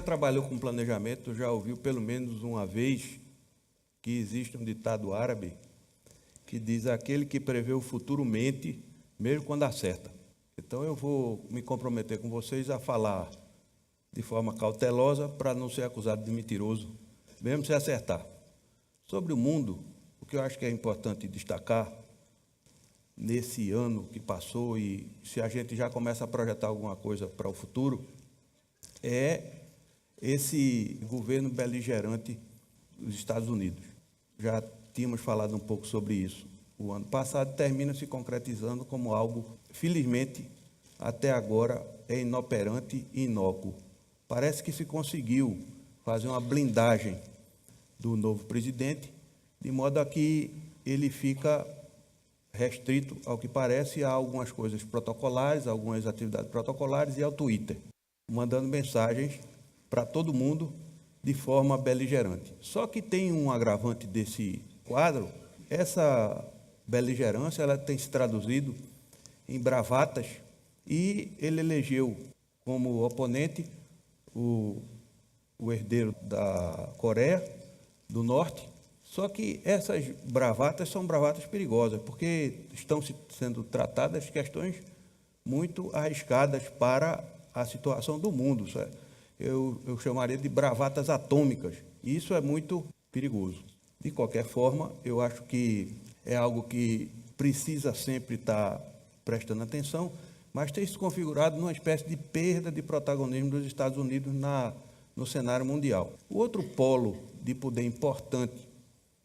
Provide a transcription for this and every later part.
trabalhou com planejamento já ouviu pelo menos uma vez que existe um ditado árabe que diz: aquele que prevê o futuro mente, mesmo quando acerta. Então eu vou me comprometer com vocês a falar de forma cautelosa para não ser acusado de mentiroso, mesmo se acertar. Sobre o mundo, o que eu acho que é importante destacar nesse ano que passou, e se a gente já começa a projetar alguma coisa para o futuro, é esse governo beligerante dos Estados Unidos. Já tínhamos falado um pouco sobre isso o ano passado, termina se concretizando como algo, felizmente, até agora é inoperante e inócuo. Parece que se conseguiu fazer uma blindagem do novo presidente, de modo a que ele fica restrito, ao que parece, a algumas coisas protocolares, algumas atividades protocolares e ao Twitter, mandando mensagens para todo mundo de forma beligerante. Só que tem um agravante desse quadro: essa beligerância ela tem se traduzido em bravatas, e ele elegeu como oponente o herdeiro da Coreia do Norte. Só que essas bravatas são bravatas perigosas, porque estão sendo tratadas questões muito arriscadas para a situação do mundo. Eu chamaria de bravatas atômicas, e isso é muito perigoso. De qualquer forma, eu acho que é algo que precisa sempre estar prestando atenção, mas tem se configurado numa espécie de perda de protagonismo dos Estados Unidos no cenário mundial. O outro polo de poder importante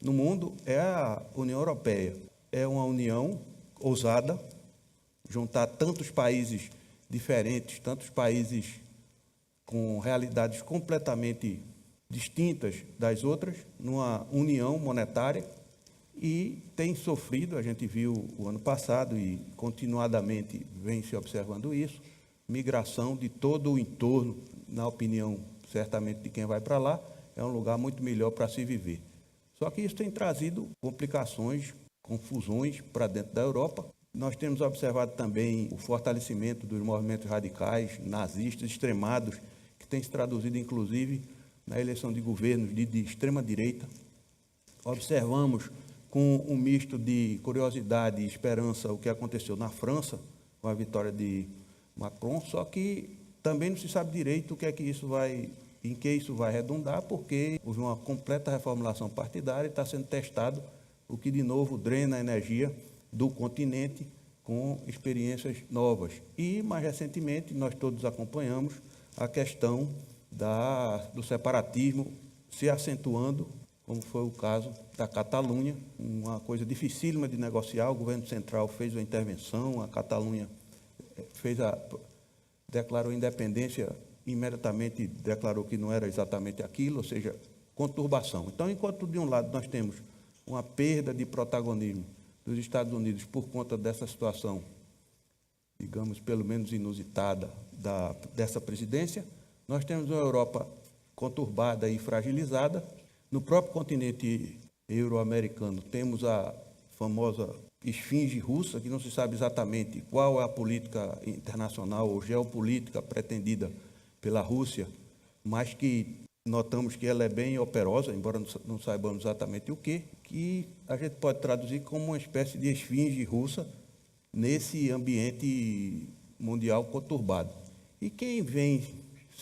no mundo é a União Europeia. É uma união ousada, juntar tantos países diferentes, tantos países com realidades completamente distintas das outras, numa união monetária, e tem sofrido, a gente viu o ano passado e continuadamente vem se observando isso, migração de todo o entorno. Na opinião, certamente, de quem vai para lá, é um lugar muito melhor para se viver. Só que isso tem trazido complicações, confusões para dentro da Europa. Nós temos observado também o fortalecimento dos movimentos radicais, nazistas, extremados, que tem se traduzido, inclusive, na eleição de governos de extrema-direita. Observamos com um misto de curiosidade e esperança o que aconteceu na França, com a vitória de Macron, só que também não se sabe direito o que é que isso vai, em que isso vai redundar, porque houve uma completa reformulação partidária e está sendo testado, o que de novo drena a energia do continente com experiências novas. E, mais recentemente, nós todos acompanhamos a questão do separatismo se acentuando, como foi o caso da Catalunha, uma coisa dificílima de negociar. O governo central fez uma intervenção, a Catalunha declarou independência, imediatamente declarou que não era exatamente aquilo, ou seja, conturbação. Então, enquanto de um lado nós temos uma perda de protagonismo dos Estados Unidos por conta dessa situação, digamos, pelo menos inusitada, dessa presidência, nós temos uma Europa conturbada e fragilizada. No próprio continente euro-americano, temos a famosa esfinge russa, que não se sabe exatamente qual é a política internacional ou geopolítica pretendida pela Rússia, mas que notamos que ela é bem operosa, embora não saibamos exatamente o que a gente pode traduzir como uma espécie de esfinge russa nesse ambiente mundial conturbado. E quem vem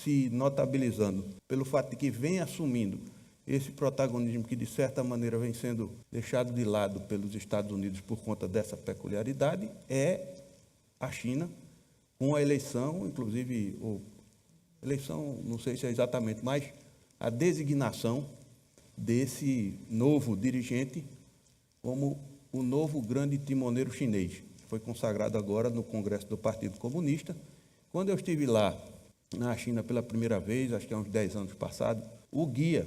se notabilizando pelo fato de que vem assumindo esse protagonismo que, de certa maneira, vem sendo deixado de lado pelos Estados Unidos por conta dessa peculiaridade, é a China, com a eleição, inclusive, eleição, não sei se é exatamente, mas a designação desse novo dirigente como o novo grande timoneiro chinês. Foi consagrado agora no Congresso do Partido Comunista. Quando eu estive lá na China pela primeira vez, acho que há uns 10 anos passados, o guia,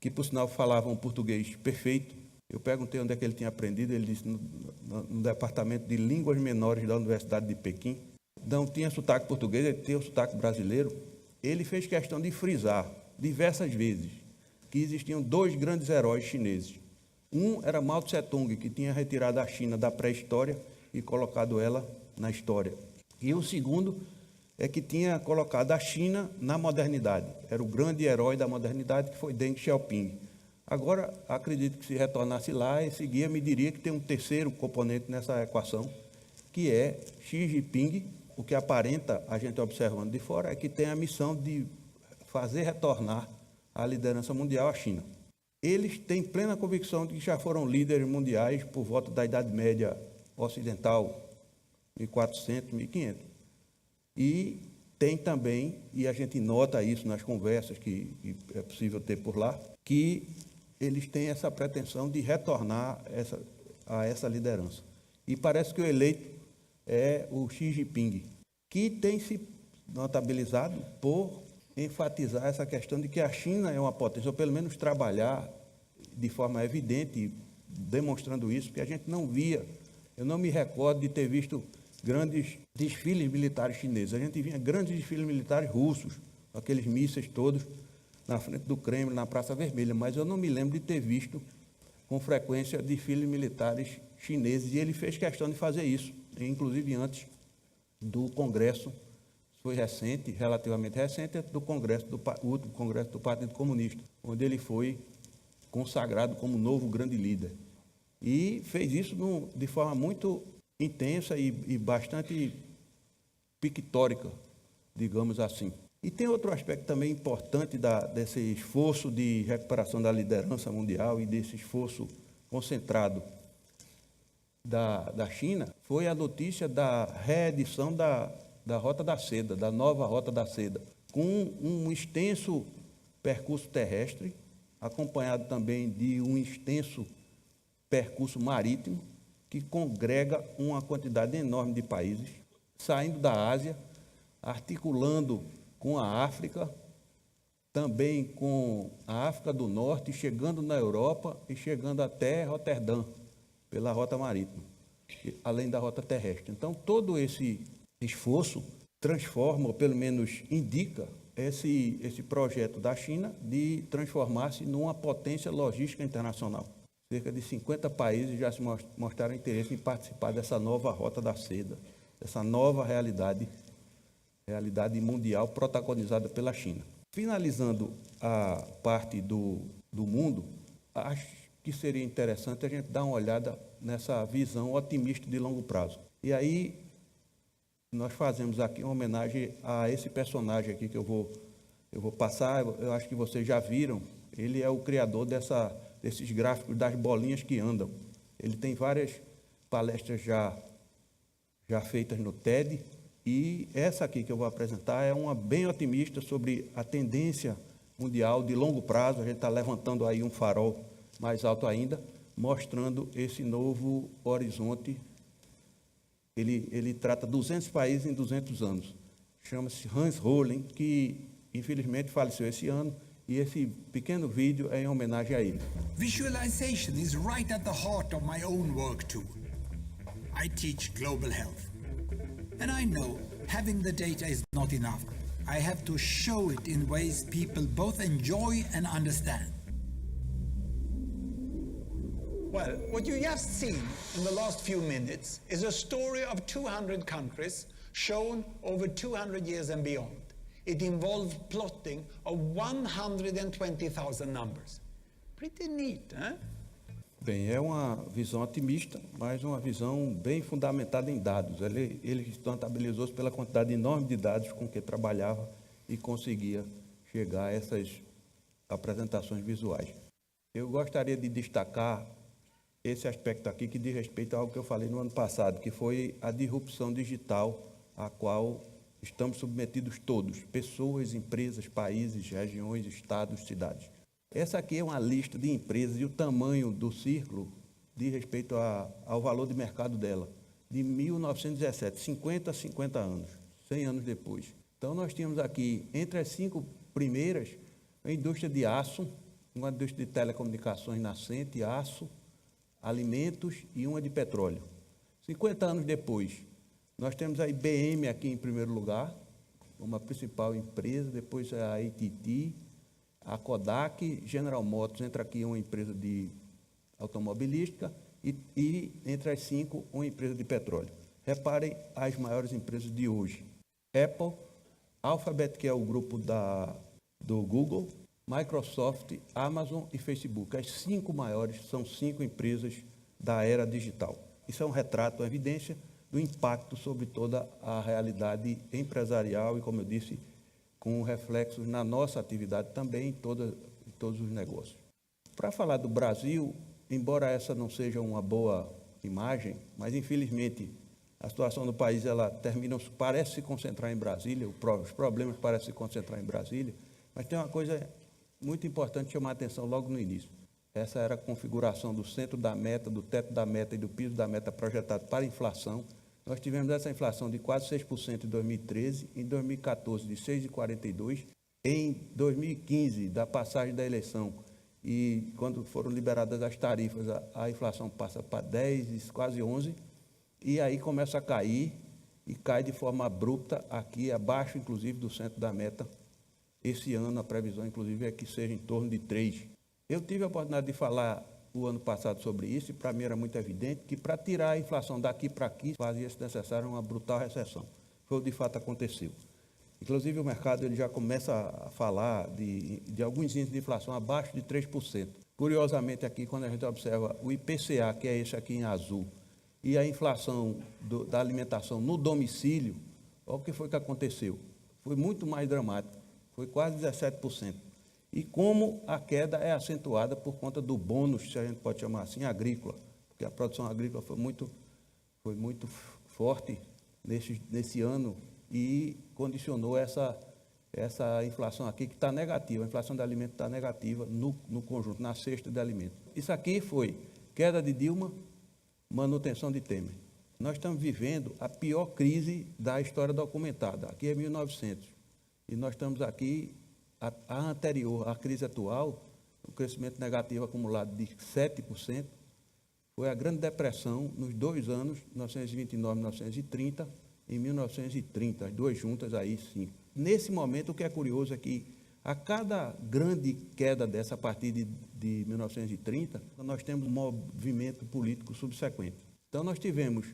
que por sinal falava um português perfeito, eu perguntei onde é que ele tinha aprendido, ele disse no Departamento de Línguas Menores da Universidade de Pequim. Não tinha sotaque português, ele tinha o sotaque brasileiro. Ele fez questão de frisar diversas vezes que existiam dois grandes heróis chineses. Um era Mao Tse-tung, que tinha retirado a China da pré-história e colocado ela na história. E o segundo é que tinha colocado a China na modernidade. Era o grande herói da modernidade, que foi Deng Xiaoping. Agora, acredito que se retornasse lá, esse guia me diria que tem um terceiro componente nessa equação, que é Xi Jinping. O que aparenta, a gente observando de fora, é que tem a missão de fazer retornar a liderança mundial à China. Eles têm plena convicção de que já foram líderes mundiais por volta da Idade Média Ocidental, 1400, 1500. E tem também, e a gente nota isso nas conversas que é possível ter por lá, que eles têm essa pretensão de retornar a essa liderança. E parece que o eleito é o Xi Jinping, que tem se notabilizado por enfatizar essa questão de que a China é uma potência, ou pelo menos trabalhar de forma evidente, demonstrando isso, que a gente não via. Eu não me recordo de ter visto grandes desfiles militares chineses. A gente via grandes desfiles militares russos, aqueles mísseis todos na frente do Kremlin, na Praça Vermelha, mas eu não me lembro de ter visto com frequência desfiles militares chineses, e ele fez questão de fazer isso, inclusive antes do Congresso, foi recente, relativamente recente, do Congresso último Congresso do Partido Comunista, onde ele foi consagrado como novo grande líder. E fez isso de forma muito intensa e bastante pictórica, digamos assim. E tem outro aspecto também importante desse esforço de recuperação da liderança mundial e desse esforço concentrado da China, foi a notícia da reedição da Rota da Seda, da nova Rota da Seda, com um extenso percurso terrestre, acompanhado também de um extenso percurso marítimo, que congrega uma quantidade enorme de países, saindo da Ásia, articulando com a África, também com a África do Norte, chegando na Europa e chegando até Roterdã, pela rota marítima, além da rota terrestre. Então, todo esse esforço transforma, ou pelo menos indica, esse projeto da China de transformar-se numa potência logística internacional. Cerca de 50 países já se mostraram interesse em participar dessa nova Rota da Seda, dessa nova realidade mundial protagonizada pela China. Finalizando a parte do mundo, acho que seria interessante a gente dar uma olhada nessa visão otimista de longo prazo. E aí, nós fazemos aqui uma homenagem a esse personagem aqui que eu vou passar. Eu acho que vocês já viram. Ele é o criador desses gráficos das bolinhas que andam. Ele tem várias palestras já feitas no TED, e essa aqui que eu vou apresentar é uma bem otimista sobre a tendência mundial de longo prazo. A gente está levantando aí um farol mais alto ainda, mostrando esse novo horizonte. Ele trata 200 países em 200 anos. Chama-se Hans Röhling, que infelizmente faleceu esse ano, e esse pequeno vídeo é em homenagem a ele. Visualization is right at the heart of my own work too. I teach global health. And I know having the data is not enough. I have to show it in ways people both enjoy and understand. Well, what you have seen in the last few minutes is a story of 200 countries shown over 200 years and beyond. It involved plotting of 120,000 numbers. Pretty neat, huh? Bem, é uma visão otimista, mas uma visão bem fundamentada em dados. Ele notabilizou-se pela quantidade enorme de dados com que trabalhava e conseguia chegar a essas apresentações visuais. Eu gostaria de destacar esse aspecto aqui que diz respeito a algo que eu falei no ano passado, que foi a disrupção digital a qual estamos submetidos todos, pessoas, empresas, países, regiões, estados, cidades. Essa aqui é uma lista de empresas e o tamanho do círculo diz respeito ao valor de mercado dela, de 1917, 50 a 50 anos, 100 anos depois. Então, nós tínhamos aqui, entre as 5 primeiras, a indústria de aço, uma indústria de telecomunicações nascente, aço, alimentos e uma de petróleo. 50 anos depois, nós temos a IBM aqui em primeiro lugar, uma principal empresa, depois a AT&T, a Kodak, General Motors, entra aqui uma empresa de automobilística e entre as 5, uma empresa de petróleo. Reparem as maiores empresas de hoje. Apple, Alphabet, que é o grupo do Google, Microsoft, Amazon e Facebook. As 5 maiores são 5 empresas da era digital. Isso é um retrato, uma evidência do impacto sobre toda a realidade empresarial e, como eu disse, com reflexos na nossa atividade também, em todos os negócios. Para falar do Brasil, embora essa não seja uma boa imagem, mas infelizmente a situação do país parece se concentrar em Brasília, os problemas parecem se concentrar em Brasília, mas tem uma coisa muito importante chamar a atenção logo no início. Essa era a configuração do centro da meta, do teto da meta e do piso da meta projetado para a inflação. Nós tivemos essa inflação de quase 6% em 2013, em 2014 de 6,42%, em 2015, da passagem da eleição, e quando foram liberadas as tarifas, a inflação passa para 10, quase 11%, e aí começa a cair, e cai de forma abrupta aqui, abaixo, inclusive, do centro da meta. Esse ano, a previsão, inclusive, é que seja em torno de 3%. Eu tive a oportunidade de falar o ano passado sobre isso, e para mim era muito evidente que para tirar a inflação daqui para aqui, fazia-se necessário uma brutal recessão. Foi o que de fato aconteceu. Inclusive o mercado ele já começa a falar de alguns índices de inflação abaixo de 3%. Curiosamente aqui, quando a gente observa o IPCA, que é esse aqui em azul, e a inflação da alimentação no domicílio, olha o que foi que aconteceu. Foi muito mais dramático, foi quase 17%. E como a queda é acentuada por conta do bônus, se a gente pode chamar assim, agrícola, porque a produção agrícola foi muito forte nesse ano e condicionou essa inflação aqui que está negativa. A inflação de alimentos está negativa no conjunto, na cesta de alimentos. Isso aqui foi queda de Dilma, manutenção de Temer. Nós estamos vivendo a pior crise da história documentada. Aqui é 1900. E nós estamos aqui, a anterior, à crise atual, o crescimento negativo acumulado de 7%, foi a Grande Depressão nos 2 anos, 1929 e 1930, em 1930, as duas juntas aí, 5. Nesse momento, o que é curioso é que a cada grande queda dessa, a partir de 1930, nós temos um movimento político subsequente. Então, nós tivemos,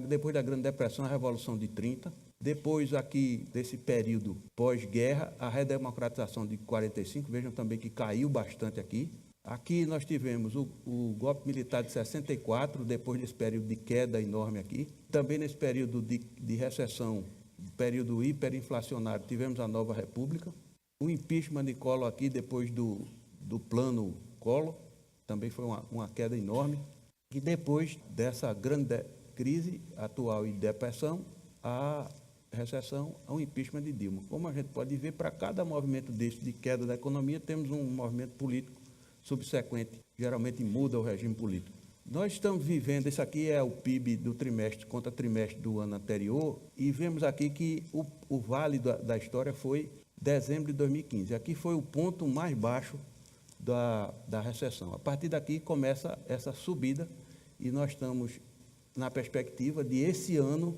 depois da Grande Depressão, a Revolução de 30, depois aqui, desse período pós-guerra, a redemocratização de 45, vejam também que caiu bastante aqui. Aqui nós tivemos o golpe militar de 64, depois desse período de queda enorme aqui. Também nesse período de recessão, período hiperinflacionário, tivemos a Nova República. O impeachment de Collor aqui, depois do plano Collor, também foi uma queda enorme. E depois dessa grande crise atual e depressão, a recessão, ao impeachment de Dilma. Como a gente pode ver, para cada movimento desse de queda da economia, temos um movimento político subsequente, geralmente muda o regime político. Nós estamos vivendo, isso aqui é o PIB do trimestre contra trimestre do ano anterior, e vemos aqui que o vale da história foi dezembro de 2015. Aqui foi o ponto mais baixo da recessão. A partir daqui começa essa subida, e nós estamos na perspectiva de esse ano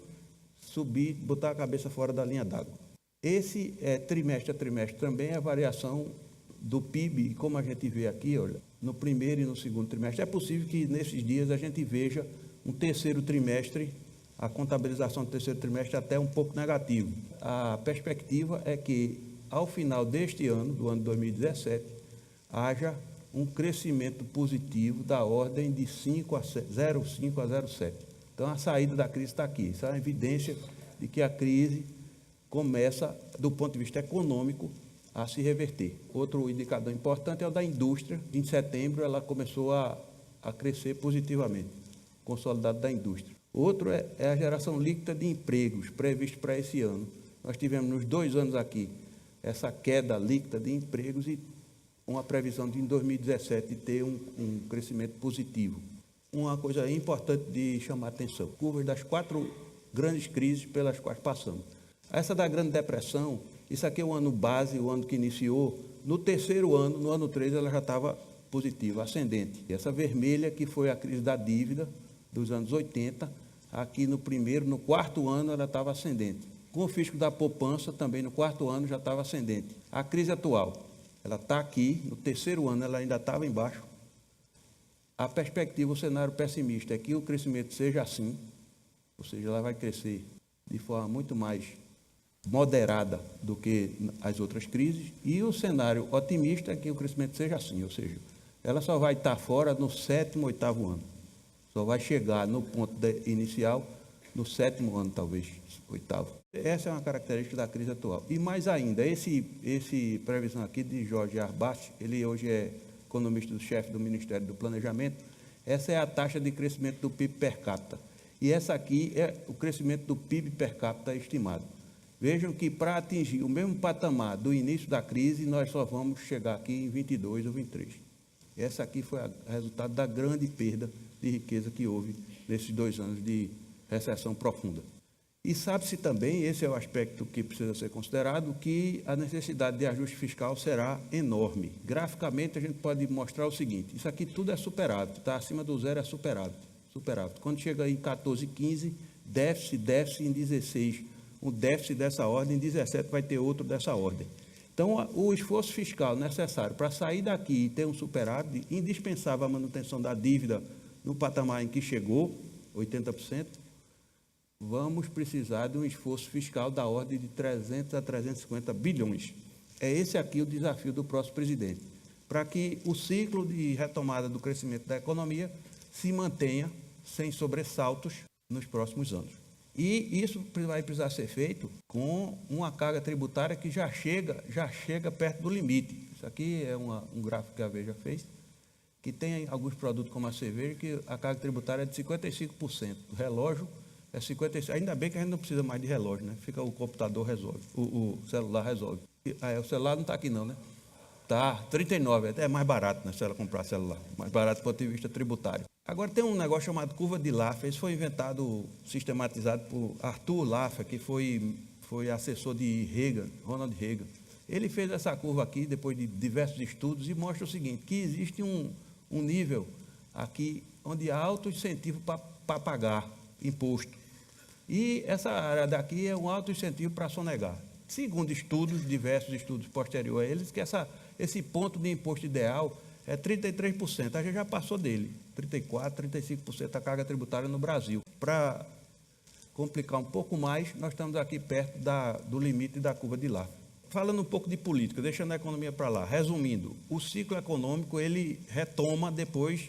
subir, botar a cabeça fora da linha d'água. Esse trimestre a trimestre também é a variação do PIB, e como a gente vê aqui, olha, no primeiro e no segundo trimestre, é possível que nesses dias a gente veja um terceiro trimestre, a contabilização do terceiro trimestre até um pouco negativo. A perspectiva é que, ao final deste ano, do ano 2017, haja um crescimento positivo da ordem de 0,5 a 0,7. Então, a saída da crise está aqui. Isso é uma evidência de que a crise começa, do ponto de vista econômico, a se reverter. Outro indicador importante é o da indústria. Em setembro, ela começou a crescer positivamente, consolidado da indústria. Outro é a geração líquida de empregos, previsto para esse ano. Nós tivemos, nos 2 anos aqui, essa queda líquida de empregos e uma previsão de, em 2017, ter um crescimento positivo. Uma coisa importante de chamar a atenção, curvas das 4 grandes crises pelas quais passamos. Essa da Grande Depressão, isso aqui é o ano base, o ano que iniciou. No terceiro ano, no ano 3, ela já estava positiva, ascendente. E essa vermelha, que foi a crise da dívida dos anos 80, aqui no 4º ano, ela estava ascendente. Com o fisco da poupança, também no 4º ano, já estava ascendente. A crise atual, ela está aqui, no terceiro ano, ela ainda estava embaixo. A perspectiva, o cenário pessimista é que o crescimento seja assim, ou seja, ela vai crescer de forma muito mais moderada do que as outras crises, e o cenário otimista é que o crescimento seja assim, ou seja, ela só vai estar fora no 7º, 8º ano. Só vai chegar no ponto inicial no 7º ano, talvez, 8º. Essa é uma característica da crise atual. E mais ainda, esse previsão aqui de Jorge Arbach, ele hoje é economista do chefe do Ministério do Planejamento, essa é a taxa de crescimento do PIB per capita. E essa aqui é o crescimento do PIB per capita estimado. Vejam que para atingir o mesmo patamar do início da crise, nós só vamos chegar aqui em 22 ou 23. Essa aqui foi o resultado da grande perda de riqueza que houve nesses 2 anos de recessão profunda. E sabe-se também, esse é o aspecto que precisa ser considerado, que a necessidade de ajuste fiscal será enorme. Graficamente, a gente pode mostrar o seguinte: isso aqui tudo é superávit, está acima do zero, é superávit. Quando chega em 14, 15, déficit em 16, um déficit dessa ordem, em 17 vai ter outro dessa ordem. Então, o esforço fiscal necessário para sair daqui e ter um superávit, indispensável a manutenção da dívida no patamar em que chegou, 80%, vamos precisar de um esforço fiscal da ordem de 300 a 350 bilhões. É esse aqui o desafio do próximo presidente, para que o ciclo de retomada do crescimento da economia se mantenha sem sobressaltos nos próximos anos. E isso vai precisar ser feito com uma carga tributária que já chega perto do limite. Isso aqui é um gráfico que a Veja fez, que tem alguns produtos como a cerveja, que a carga tributária é de 55%. O relógio é 55%. Ainda bem que a gente não precisa mais de relógio, né? Fica o computador resolve, o celular resolve. O celular não está aqui não, né? Está 39, é mais barato, né, se ela comprar celular. Mais barato do ponto de vista tributário. Agora tem um negócio chamado curva de Laffer. Isso foi inventado, sistematizado por Arthur Laffer, que foi assessor de Reagan, Ronald Reagan. Ele fez essa curva aqui, depois de diversos estudos, e mostra o seguinte, que existe um nível aqui onde há alto incentivo para pagar imposto. E essa área daqui é um alto incentivo para sonegar. Segundo estudos, diversos estudos posteriores a eles, que esse ponto de imposto ideal é 33%. A gente já passou dele, 34%, 35% da carga tributária no Brasil. Para complicar um pouco mais, nós estamos aqui perto do limite da curva de Laffer. Falando um pouco de política, deixando a economia para lá, resumindo, o ciclo econômico ele retoma depois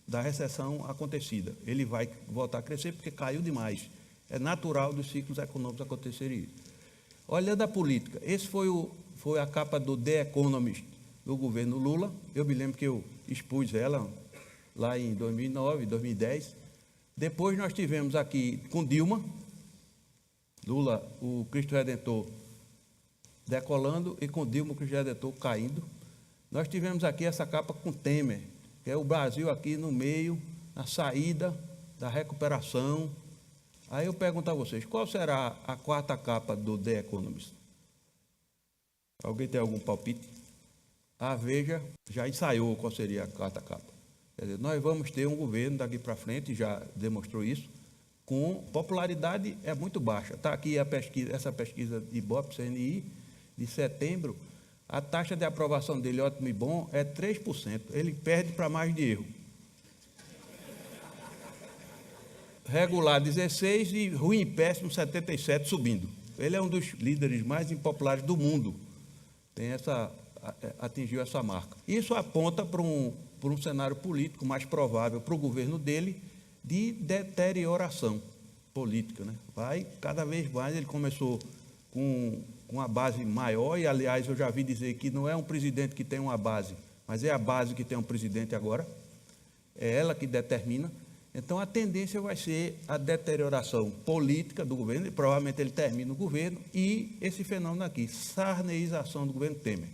da recessão acontecida. Ele vai voltar a crescer porque caiu demais. É natural dos ciclos econômicos acontecerem isso. Olhando a política, esse foi a capa do The Economist do governo Lula. Eu me lembro que eu expus ela lá em 2009, 2010. Depois nós tivemos aqui com Dilma, Lula, o Cristo Redentor decolando, e com Dilma, o Cristo Redentor caindo. Nós tivemos aqui essa capa com Temer, que é o Brasil aqui no meio, na saída da recuperação. Aí eu pergunto a vocês, qual será a quarta capa do The Economist? Alguém tem algum palpite? A Veja já ensaiou qual seria a quarta capa. Quer dizer, nós vamos ter um governo daqui para frente, já demonstrou isso, com popularidade é muito baixa. Está aqui essa pesquisa de Ibope, CNI, de setembro. A taxa de aprovação dele, ótimo e bom, é 3%. Ele perde para mais de erro. Regular 16% e ruim e péssimo 77%, subindo. Ele é um dos líderes mais impopulares do mundo. Atingiu essa marca. Isso aponta para um cenário político mais provável para o governo dele de deterioração política, né? Vai cada vez mais. Ele começou com uma base maior e, aliás, eu já vi dizer que não é um presidente que tem uma base, mas é a base que tem um presidente agora. É ela que determina. Então, a tendência vai ser a deterioração política do governo, e provavelmente ele termina o governo, e esse fenômeno aqui, sarneização do governo Temer.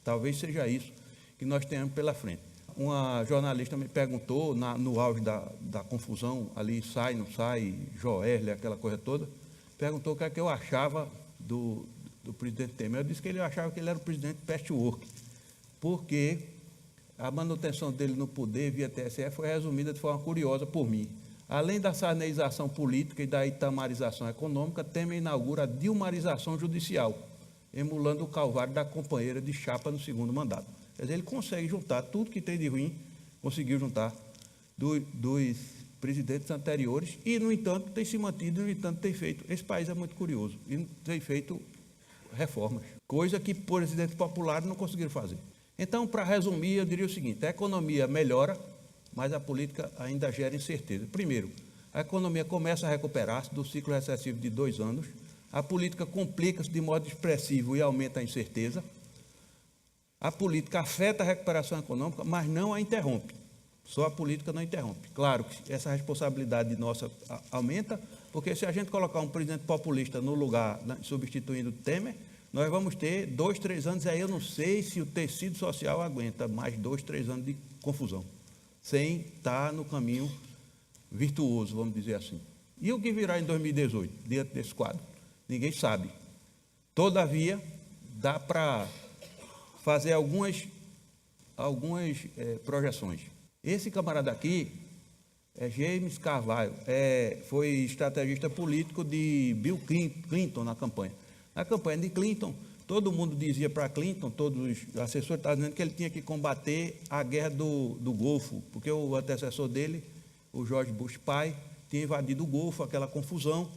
Talvez seja isso que nós tenhamos pela frente. Uma jornalista me perguntou, no auge da confusão, ali sai, não sai, Joerle, aquela coisa toda, perguntou o que é que eu achava do presidente Temer. Eu disse que ele achava que ele era o presidente patchwork, porque a manutenção dele no poder via TSE foi resumida de forma curiosa por mim. Além da sarneização política e da itamarização econômica, Temer inaugura a dilmarização judicial, emulando o calvário da companheira de chapa no segundo mandato. Quer dizer, ele consegue juntar tudo que tem de ruim, conseguiu juntar dos presidentes anteriores e, no entanto, tem se mantido, no entanto, tem feito. Esse país é muito curioso e tem feito reformas, coisa que presidentes populares não conseguiram fazer. Então, para resumir, eu diria o seguinte: a economia melhora, mas a política ainda gera incerteza. Primeiro, a economia começa a recuperar-se do ciclo recessivo de 2 anos, a política complica-se de modo expressivo e aumenta a incerteza, a política afeta a recuperação econômica, mas não a interrompe. Só a política não interrompe. Claro que essa responsabilidade nossa aumenta, porque se a gente colocar um presidente populista no lugar, substituindo Temer, nós vamos ter 2, 3 anos, aí eu não sei se o tecido social aguenta mais 2, 3 anos de confusão, sem estar no caminho virtuoso, vamos dizer assim. E o que virá em 2018, diante desse quadro? Ninguém sabe. Todavia, dá para fazer algumas projeções. Esse camarada aqui é James Carville, foi estrategista político de Bill Clinton na campanha. Na campanha de Clinton, todo mundo dizia para Clinton, todos os assessores estavam dizendo que ele tinha que combater a guerra do Golfo, porque o antecessor dele, o George Bush pai, tinha invadido o Golfo, aquela confusão,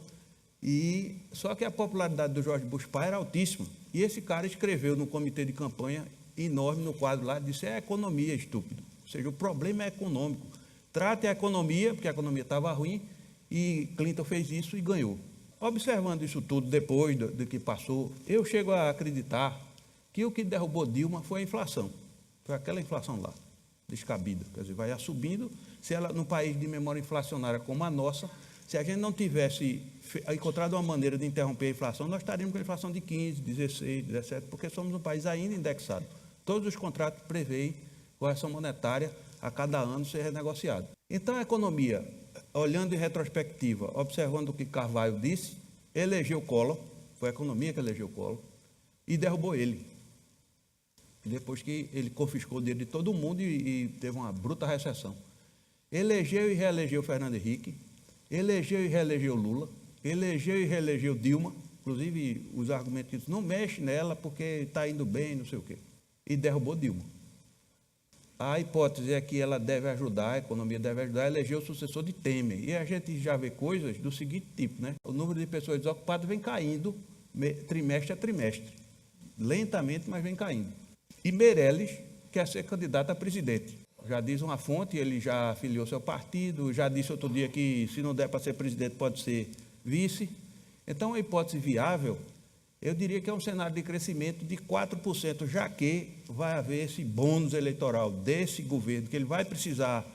e só que a popularidade do George Bush pai era altíssima. E esse cara escreveu no comitê de campanha enorme no quadro lá, disse: é economia, estúpido. Ou seja, o problema é econômico. Trate a economia, porque a economia estava ruim, e Clinton fez isso e ganhou. Observando isso tudo depois do que passou, eu chego a acreditar que o que derrubou Dilma foi a inflação. Foi aquela inflação lá, descabida. Quer dizer, vai subindo. Se ela, num país de memória inflacionária como a nossa, se a gente não tivesse encontrado uma maneira de interromper a inflação, nós estaríamos com a inflação de 15, 16, 17, porque somos um país ainda indexado. Todos os contratos preveem correção monetária a cada ano ser renegociado. Então, a economia, olhando em retrospectiva, observando o que Carvalho disse, elegeu Collor, foi a economia que elegeu Collor, e derrubou ele. Depois que ele confiscou o dinheiro de todo mundo e teve uma bruta recessão. Elegeu e reelegeu Fernando Henrique, elegeu e reelegeu Lula, elegeu e reelegeu Dilma, inclusive os argumentos que não mexe nela porque está indo bem, não sei o quê, e derrubou Dilma. A hipótese é que ela deve ajudar, a economia deve ajudar a eleger o sucessor de Temer. E a gente já vê coisas do seguinte tipo, né? O número de pessoas desocupadas vem caindo trimestre a trimestre. Lentamente, mas vem caindo. E Meirelles quer ser candidato a presidente. Já diz uma fonte, ele já afiliou seu partido, já disse outro dia que se não der para ser presidente pode ser vice. Então, a hipótese viável, eu diria que é um cenário de crescimento de 4%, já que vai haver esse bônus eleitoral desse governo, que ele vai precisar,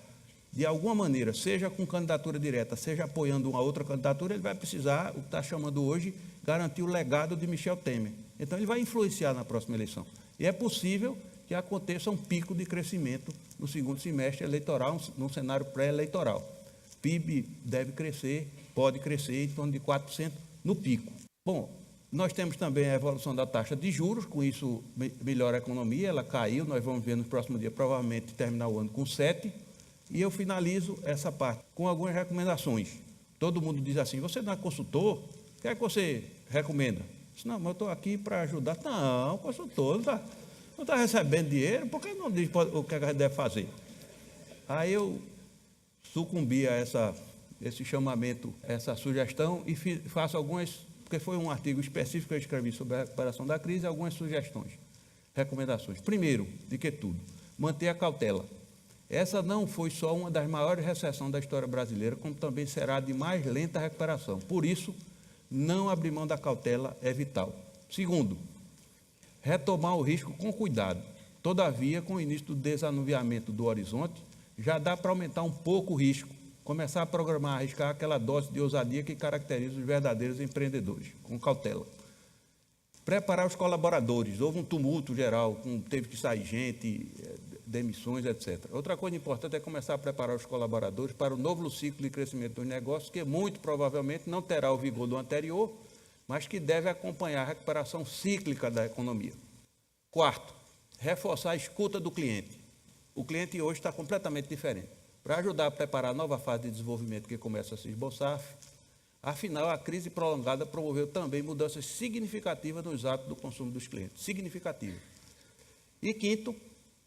de alguma maneira, seja com candidatura direta, seja apoiando uma outra candidatura, ele vai precisar, o que está chamando hoje, garantir o legado de Michel Temer. Então, ele vai influenciar na próxima eleição. E é possível que aconteça um pico de crescimento no segundo semestre eleitoral, num cenário pré-eleitoral. PIB deve crescer, pode crescer em torno de 4% no pico. Bom, nós temos também a evolução da taxa de juros, com isso melhora a economia, ela caiu, nós vamos ver nos próximos dias, provavelmente terminar o ano com 7%, e eu finalizo essa parte com algumas recomendações. Todo mundo diz assim: você não é consultor? O que é que você recomenda? Não, mas eu estou aqui para ajudar. Não, consultor, não está recebendo dinheiro, por que não diz o que a gente deve fazer? Aí eu sucumbi a esse chamamento, essa sugestão, e faço algumas, porque foi um artigo específico que eu escrevi sobre a recuperação da crise, algumas sugestões, recomendações. Primeiro, de que tudo, manter a cautela. Essa não foi só uma das maiores recessões da história brasileira, como também será a de mais lenta recuperação. Por isso, não abrir mão da cautela é vital. Segundo, retomar o risco com cuidado. Todavia, com o início do desanuviamento do horizonte, já dá para aumentar um pouco o risco, começar a programar, arriscar aquela dose de ousadia que caracteriza os verdadeiros empreendedores, com cautela. Preparar os colaboradores. Houve um tumulto geral, teve que sair gente, demissões, etc. Outra coisa importante é começar a preparar os colaboradores para o novo ciclo de crescimento dos negócios, que muito provavelmente não terá o vigor do anterior, mas que deve acompanhar a recuperação cíclica da economia. Quarto, reforçar a escuta do cliente. O cliente hoje está completamente diferente. Para ajudar a preparar a nova fase de desenvolvimento que começa a se esboçar, afinal, a crise prolongada promoveu também mudanças significativas nos hábitos do consumo dos clientes. Significativas. E quinto,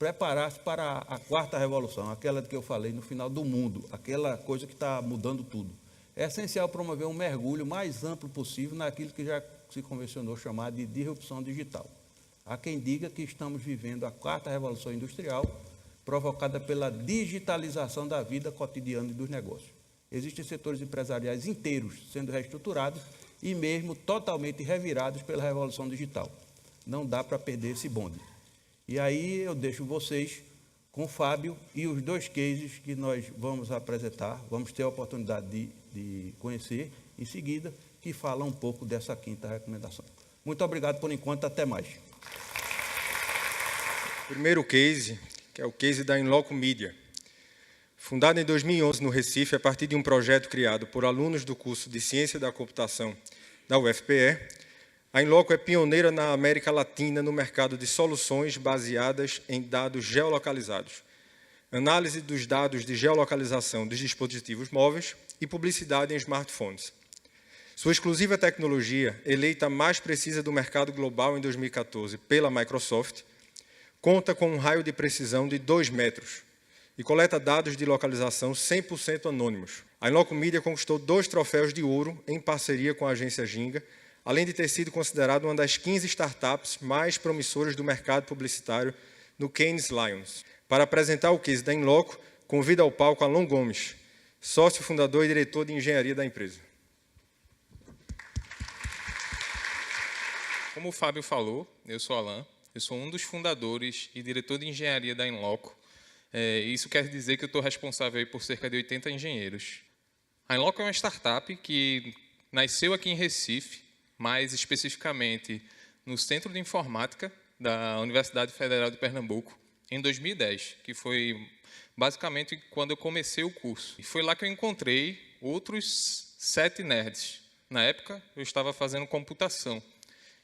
preparar-se para a quarta revolução, aquela que eu falei no final do mundo, aquela coisa que está mudando tudo. É essencial promover um mergulho mais amplo possível naquilo que já se convencionou chamar de disrupção digital. Há quem diga que estamos vivendo a quarta revolução industrial, provocada pela digitalização da vida cotidiana e dos negócios. Existem setores empresariais inteiros sendo reestruturados e mesmo totalmente revirados pela revolução digital. Não dá para perder esse bonde. E aí eu deixo vocês com o Fábio e os 2 cases que nós vamos apresentar, vamos ter a oportunidade de conhecer em seguida, que falam um pouco dessa quinta recomendação. Muito obrigado por enquanto, até mais. Primeiro case, que é o case da Inloco Media. Fundada em 2011 no Recife, a partir de um projeto criado por alunos do curso de Ciência da Computação da UFPE, a Inloco é pioneira na América Latina no mercado de soluções baseadas em dados geolocalizados, análise dos dados de geolocalização dos dispositivos móveis e publicidade em smartphones. Sua exclusiva tecnologia, eleita a mais precisa do mercado global em 2014 pela Microsoft, conta com um raio de precisão de 2 metros e coleta dados de localização 100% anônimos. A Inloco Media conquistou 2 troféus de ouro em parceria com a agência Ginga, além de ter sido considerada uma das 15 startups mais promissoras do mercado publicitário no Cannes Lions. Para apresentar o case da Inloco, convido ao palco Alon Gomes, sócio fundador e diretor de engenharia da empresa. Como o Fábio falou, eu sou Alan, eu sou um dos fundadores e diretor de engenharia da Inloco. Isso quer dizer que eu estou responsável por cerca de 80 engenheiros. A Inloco é uma startup que nasceu aqui em Recife, mais especificamente no Centro de Informática da Universidade Federal de Pernambuco, em 2010, que foi basicamente quando eu comecei o curso. E foi lá que eu encontrei outros 7 nerds. Na época, eu estava fazendo computação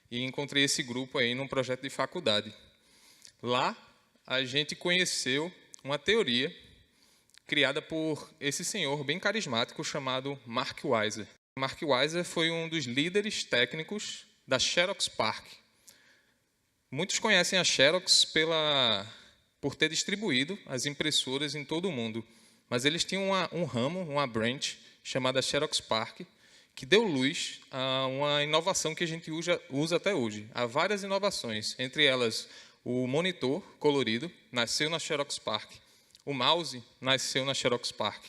e encontrei esse grupo aí num projeto de faculdade. Lá, a gente conheceu uma teoria criada por esse senhor bem carismático chamado Mark Weiser. Mark Weiser foi um dos líderes técnicos da Xerox PARC. Muitos conhecem a Xerox por ter distribuído as impressoras em todo o mundo, mas eles tinham um ramo, uma branch, chamada Xerox PARC, que deu luz a uma inovação que a gente usa até hoje. Há várias inovações, entre elas o monitor colorido, nasceu na Xerox PARC, o mouse nasceu na Xerox PARC.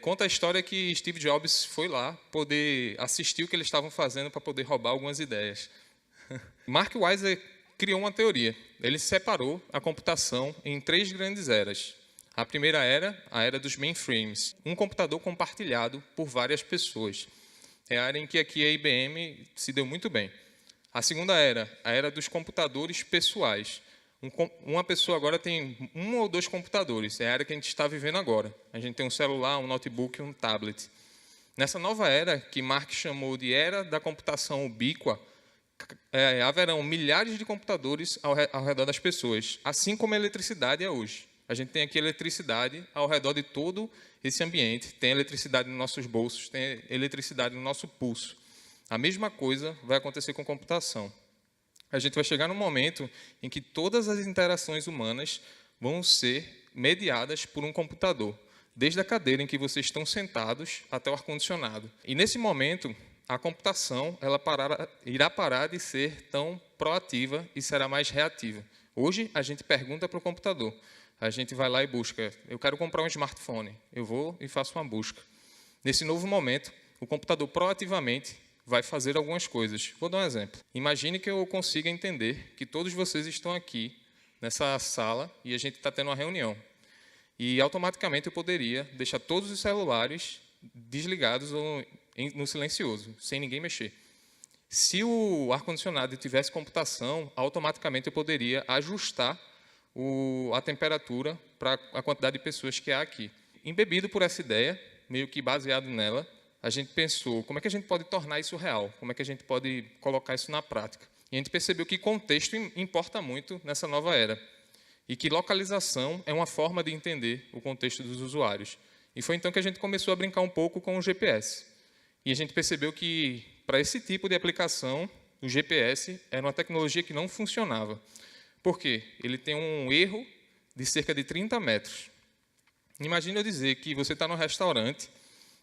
Conta a história que Steve Jobs foi lá poder assistir o que eles estavam fazendo para poder roubar algumas ideias. Mark Weiser criou uma teoria. Ele separou a computação em 3 grandes eras. A primeira era, a era dos mainframes, um computador compartilhado por várias pessoas. É a era em que aqui a IBM se deu muito bem. A segunda era, a era dos computadores pessoais. Uma pessoa agora tem 1 ou 2 computadores, é a era que a gente está vivendo agora. A gente tem um celular, um notebook e um tablet. Nessa nova era, que Mark chamou de era da computação ubíqua, haverão milhares de computadores ao redor das pessoas, assim como a eletricidade é hoje. A gente tem aqui eletricidade ao redor de todo esse ambiente, tem eletricidade nos nossos bolsos, tem eletricidade no nosso pulso. A mesma coisa vai acontecer com computação. A gente vai chegar num momento em que todas as interações humanas vão ser mediadas por um computador, desde a cadeira em que vocês estão sentados até o ar-condicionado. E nesse momento, a computação irá parar de ser tão proativa e será mais reativa. Hoje, a gente pergunta para o computador. A gente vai lá e busca. Eu quero comprar um smartphone. Eu vou e faço uma busca. Nesse novo momento, o computador proativamente vai fazer algumas coisas. Vou dar um exemplo. Imagine que eu consiga entender que todos vocês estão aqui nessa sala e a gente está tendo uma reunião. E automaticamente eu poderia deixar todos os celulares desligados ou no silencioso, sem ninguém mexer. Se o ar-condicionado tivesse computação, automaticamente eu poderia ajustar a temperatura para a quantidade de pessoas que há aqui. Embebido por essa ideia, meio que baseado nela, a gente pensou, como é que a gente pode tornar isso real? Como é que a gente pode colocar isso na prática? E a gente percebeu que contexto importa muito nessa nova era. E que localização é uma forma de entender o contexto dos usuários. E foi então que a gente começou a brincar um pouco com o GPS. E a gente percebeu que, para esse tipo de aplicação, o GPS era uma tecnologia que não funcionava. Por quê? Ele tem um erro de cerca de 30 metros. Imagine eu dizer que você está num restaurante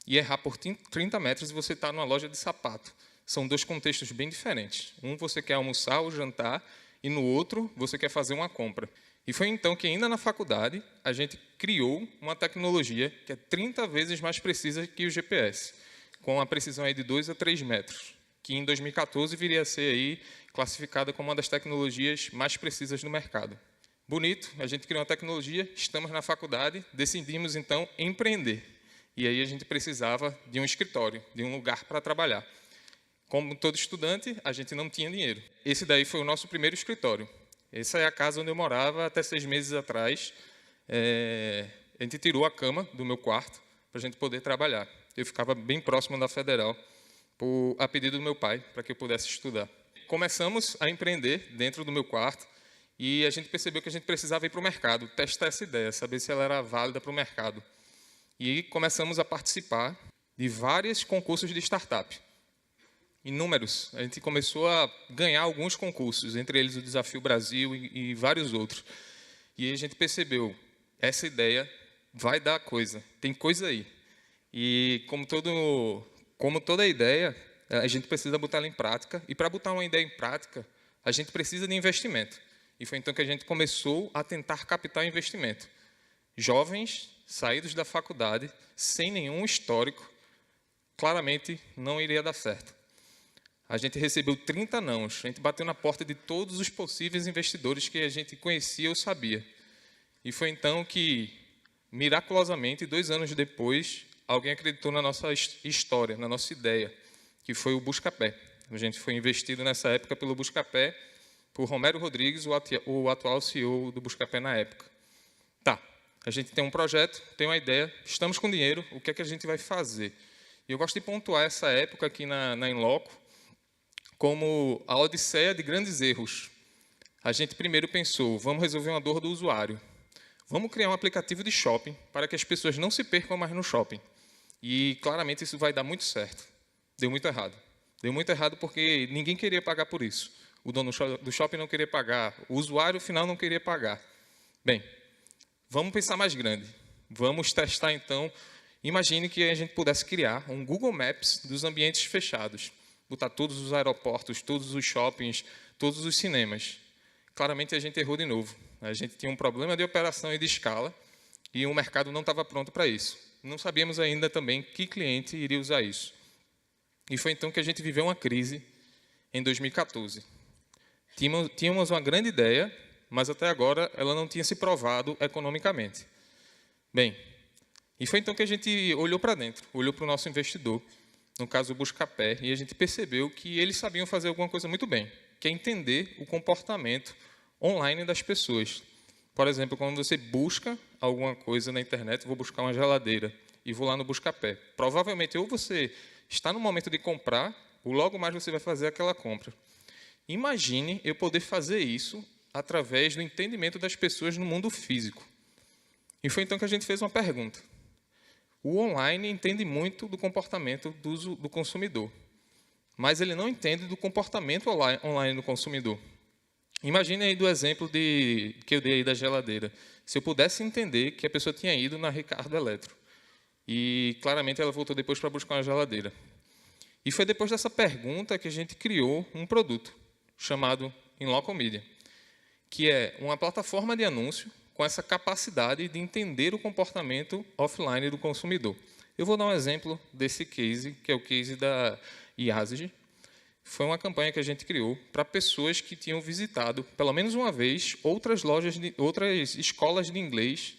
e errar por 30 metros e você está numa loja de sapato. São dois contextos bem diferentes. Um, você quer almoçar ou jantar, e no outro, você quer fazer uma compra. E foi então que, ainda na faculdade, a gente criou uma tecnologia que é 30 vezes mais precisa que o GPS, com a precisão aí de 2 a 3 metros, que em 2014 viria a ser aí classificada como uma das tecnologias mais precisas do mercado. Bonito, a gente criou uma tecnologia, estamos na faculdade, decidimos então empreender. E aí a gente precisava de um escritório, de um lugar para trabalhar. Como todo estudante, a gente não tinha dinheiro. Esse daí foi o nosso primeiro escritório. Essa é a casa onde eu morava até 6 meses atrás. A gente tirou a cama do meu quarto para a gente poder trabalhar. Eu ficava bem próximo da Federal, a pedido do meu pai, para que eu pudesse estudar. Começamos a empreender dentro do meu quarto e a gente percebeu que a gente precisava ir para o mercado, testar essa ideia, saber se ela era válida para o mercado. E começamos a participar de vários concursos de startup. Inúmeros. A gente começou a ganhar alguns concursos, entre eles o Desafio Brasil e vários outros. E aí a gente percebeu, essa ideia vai dar coisa, tem coisa aí. E como toda ideia, a gente precisa botar ela em prática, e para botar uma ideia em prática, a gente precisa de investimento. E foi então que a gente começou a tentar captar investimento. Jovens, saídos da faculdade, sem nenhum histórico, claramente não iria dar certo. A gente recebeu 30 nãos, a gente bateu na porta de todos os possíveis investidores que a gente conhecia ou sabia. E foi então que, miraculosamente, 2 anos depois, alguém acreditou na nossa história, na nossa ideia, que foi o Buscapé. A gente foi investido nessa época pelo Buscapé, por Romero Rodrigues, o atual CEO do Buscapé na época. Tá, a gente tem um projeto, tem uma ideia, estamos com dinheiro, o que é que a gente vai fazer? E eu gosto de pontuar essa época aqui na Inloco como a odisseia de grandes erros. A gente primeiro pensou, vamos resolver uma dor do usuário. Vamos criar um aplicativo de shopping para que as pessoas não se percam mais no shopping. E, claramente, isso vai dar muito certo. Deu muito errado. Deu muito errado porque ninguém queria pagar por isso. O dono do shopping não queria pagar, o usuário final não queria pagar. Bem, vamos pensar mais grande. Vamos testar, então. Imagine que a gente pudesse criar um Google Maps dos ambientes fechados. Botar todos os aeroportos, todos os shoppings, todos os cinemas. Claramente, a gente errou de novo. A gente tinha um problema de operação e de escala e o mercado não estava pronto para isso. Não sabíamos ainda também que cliente iria usar isso. E foi então que a gente viveu uma crise em 2014. Tínhamos uma grande ideia, mas até agora ela não tinha se provado economicamente. Bem, e foi então que a gente olhou para dentro, olhou para o nosso investidor, no caso o Buscapé, e a gente percebeu que eles sabiam fazer alguma coisa muito bem, que é entender o comportamento online das pessoas. Por exemplo, quando você busca alguma coisa na internet, vou buscar uma geladeira e vou lá no Buscapé. Provavelmente, ou você está no momento de comprar, ou logo mais você vai fazer aquela compra. Imagine eu poder fazer isso através do entendimento das pessoas no mundo físico. E foi então que a gente fez uma pergunta. O online entende muito do comportamento do consumidor, mas ele não entende do comportamento online do consumidor. Imagine aí do exemplo que eu dei aí da geladeira. Se eu pudesse entender que a pessoa tinha ido na Ricardo Eletro, e claramente ela voltou depois para buscar uma geladeira. E foi depois dessa pergunta que a gente criou um produto chamado Inloco Media, que é uma plataforma de anúncio com essa capacidade de entender o comportamento offline do consumidor. Eu vou dar um exemplo desse case, que é o case da IASG. Foi uma campanha que a gente criou para pessoas que tinham visitado, pelo menos uma vez, outras escolas de inglês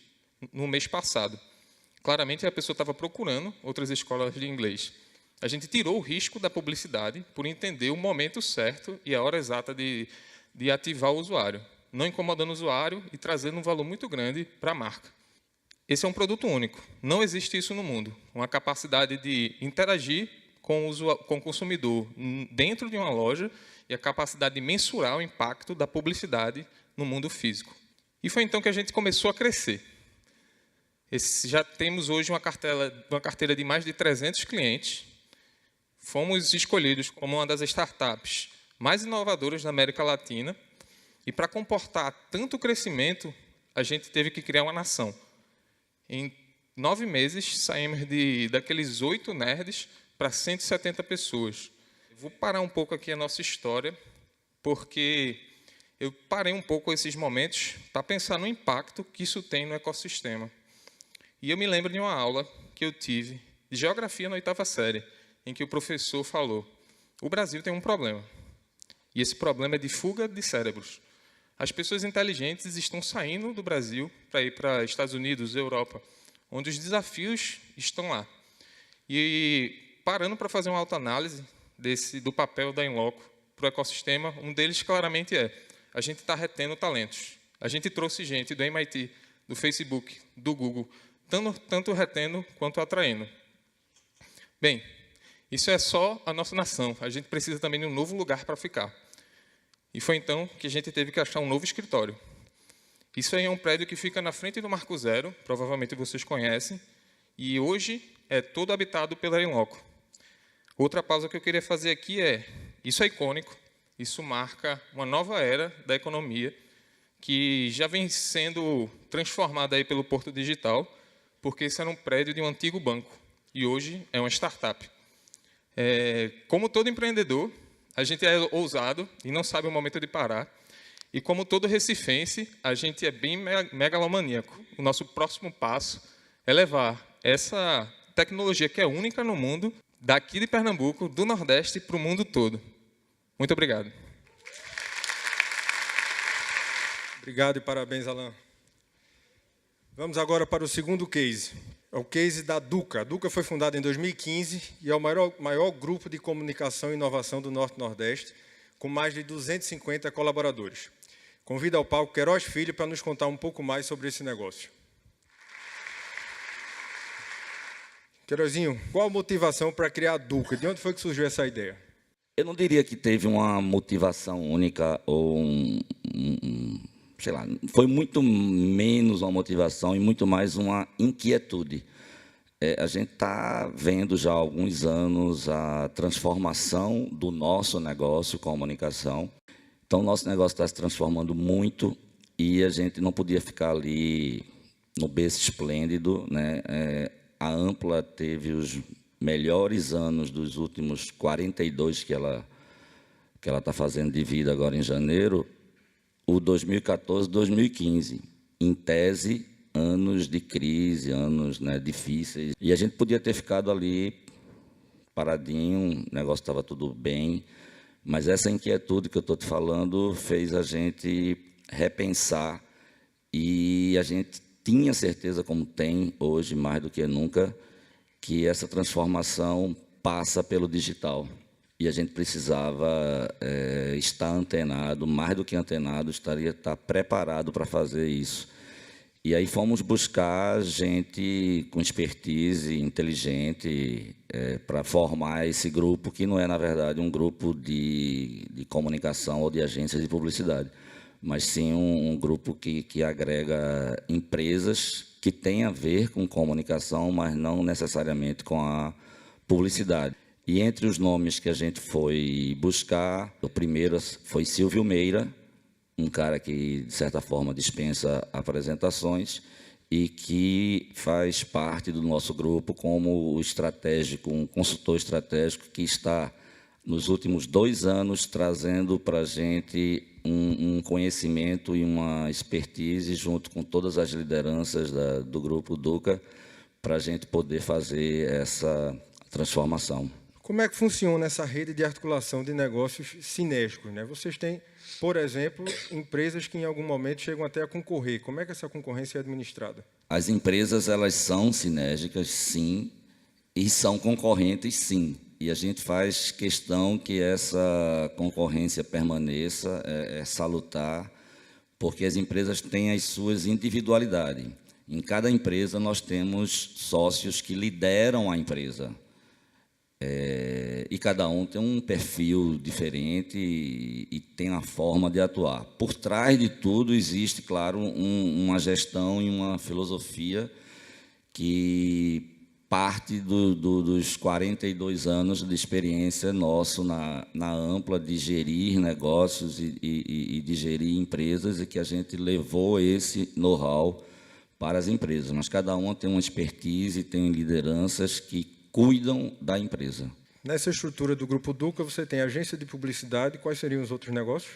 no mês passado. Claramente, a pessoa estava procurando outras escolas de inglês. A gente tirou o risco da publicidade por entender o momento certo e a hora exata de ativar o usuário, não incomodando o usuário e trazendo um valor muito grande para a marca. Esse é um produto único. Não existe isso no mundo. Uma capacidade de interagir com o consumidor dentro de uma loja e a capacidade de mensurar o impacto da publicidade no mundo físico. E foi então que a gente começou a crescer. Já temos hoje uma carteira de mais de 300 clientes. Fomos escolhidos como uma das startups mais inovadoras da América Latina. E para comportar tanto crescimento, a gente teve que criar uma nação. Em 9 meses, saímos daqueles 8 nerds para 170 pessoas. Vou parar um pouco aqui a nossa história, porque eu parei um pouco esses momentos para pensar no impacto que isso tem no ecossistema. E eu me lembro de uma aula que eu tive de geografia na 8ª série, em que o professor falou: o Brasil tem um problema, e esse problema é de fuga de cérebros. As pessoas inteligentes estão saindo do Brasil para ir para Estados Unidos, Europa, onde os desafios estão lá. E parando para fazer uma autoanálise do papel da In-Loco para o ecossistema, um deles claramente a gente está retendo talentos. A gente trouxe gente do MIT, do Facebook, do Google, tanto retendo quanto atraindo. Bem, isso é só a nossa nação. A gente precisa também de um novo lugar para ficar. E foi então que a gente teve que achar um novo escritório. Isso aí é um prédio que fica na frente do Marco Zero, provavelmente vocês conhecem, e hoje é todo habitado pela In-Loco. Outra pausa que eu queria fazer aqui isso é icônico, isso marca uma nova era da economia, que já vem sendo transformada aí pelo Porto Digital, porque esse era um prédio de um antigo banco, e hoje é uma startup. Como todo empreendedor, a gente é ousado e não sabe o momento de parar, e como todo recifense, a gente é bem megalomaníaco. O nosso próximo passo é levar essa tecnologia que é única no mundo, daqui de Pernambuco, do Nordeste, para o mundo todo. Muito obrigado. Obrigado e parabéns, Alan. Vamos agora para o segundo case. É o case da Duca. A Duca foi fundada em 2015 e é o maior grupo de comunicação e inovação do Norte-Nordeste, com mais de 250 colaboradores. Convido ao palco Queiroz Filho para nos contar um pouco mais sobre esse negócio. Queirozinho, qual a motivação para criar a Duca? De onde foi que surgiu essa ideia? Eu não diria que teve uma motivação única ou sei lá, foi muito menos uma motivação e muito mais uma inquietude. A gente está vendo já há alguns anos a transformação do nosso negócio, comunicação. Então, o nosso negócio está se transformando muito e a gente não podia ficar ali no berço esplêndido, né? A Ampla teve os melhores anos dos últimos 42 que ela está fazendo de vida agora em janeiro, o 2014, 2015. Em tese, anos de crise, anos, né, difíceis. E a gente podia ter ficado ali paradinho, o negócio estava tudo bem, mas essa inquietude que eu estou te falando fez a gente repensar e a gente tinha certeza, como tem hoje, mais do que nunca, que essa transformação passa pelo digital. E a gente precisava estar antenado, mais do que antenado, estar preparado para fazer isso. E aí fomos buscar gente com expertise, inteligente, para formar esse grupo, que não é, na verdade, um grupo de comunicação ou de agências de publicidade, mas sim um grupo que agrega empresas que têm a ver com comunicação, mas não necessariamente com a publicidade. E entre os nomes que a gente foi buscar, o primeiro foi Silvio Meira, um cara que, de certa forma, dispensa apresentações e que faz parte do nosso grupo como o estratégico, um consultor estratégico que está, nos últimos 2 anos, trazendo para a gente um conhecimento e uma expertise junto com todas as lideranças do Grupo Duca para a gente poder fazer essa transformação. Como é que funciona essa rede de articulação de negócios sinérgicos, né? Vocês têm, por exemplo, empresas que em algum momento chegam até a concorrer. Como é que essa concorrência é administrada? As empresas, elas são sinérgicas, sim, e são concorrentes, sim. E a gente faz questão que essa concorrência permaneça, é salutar, porque as empresas têm as suas individualidades. Em cada empresa, nós temos sócios que lideram a empresa. E cada um tem um perfil diferente e tem a forma de atuar. Por trás de tudo existe, claro, uma gestão e uma filosofia que parte dos 42 anos de experiência nosso na Ampla de gerir negócios e de gerir empresas, e que a gente levou esse know-how para as empresas. Mas cada uma tem uma expertise, tem lideranças que cuidam da empresa. Nessa estrutura do Grupo Duca, você tem agência de publicidade. Quais seriam os outros negócios?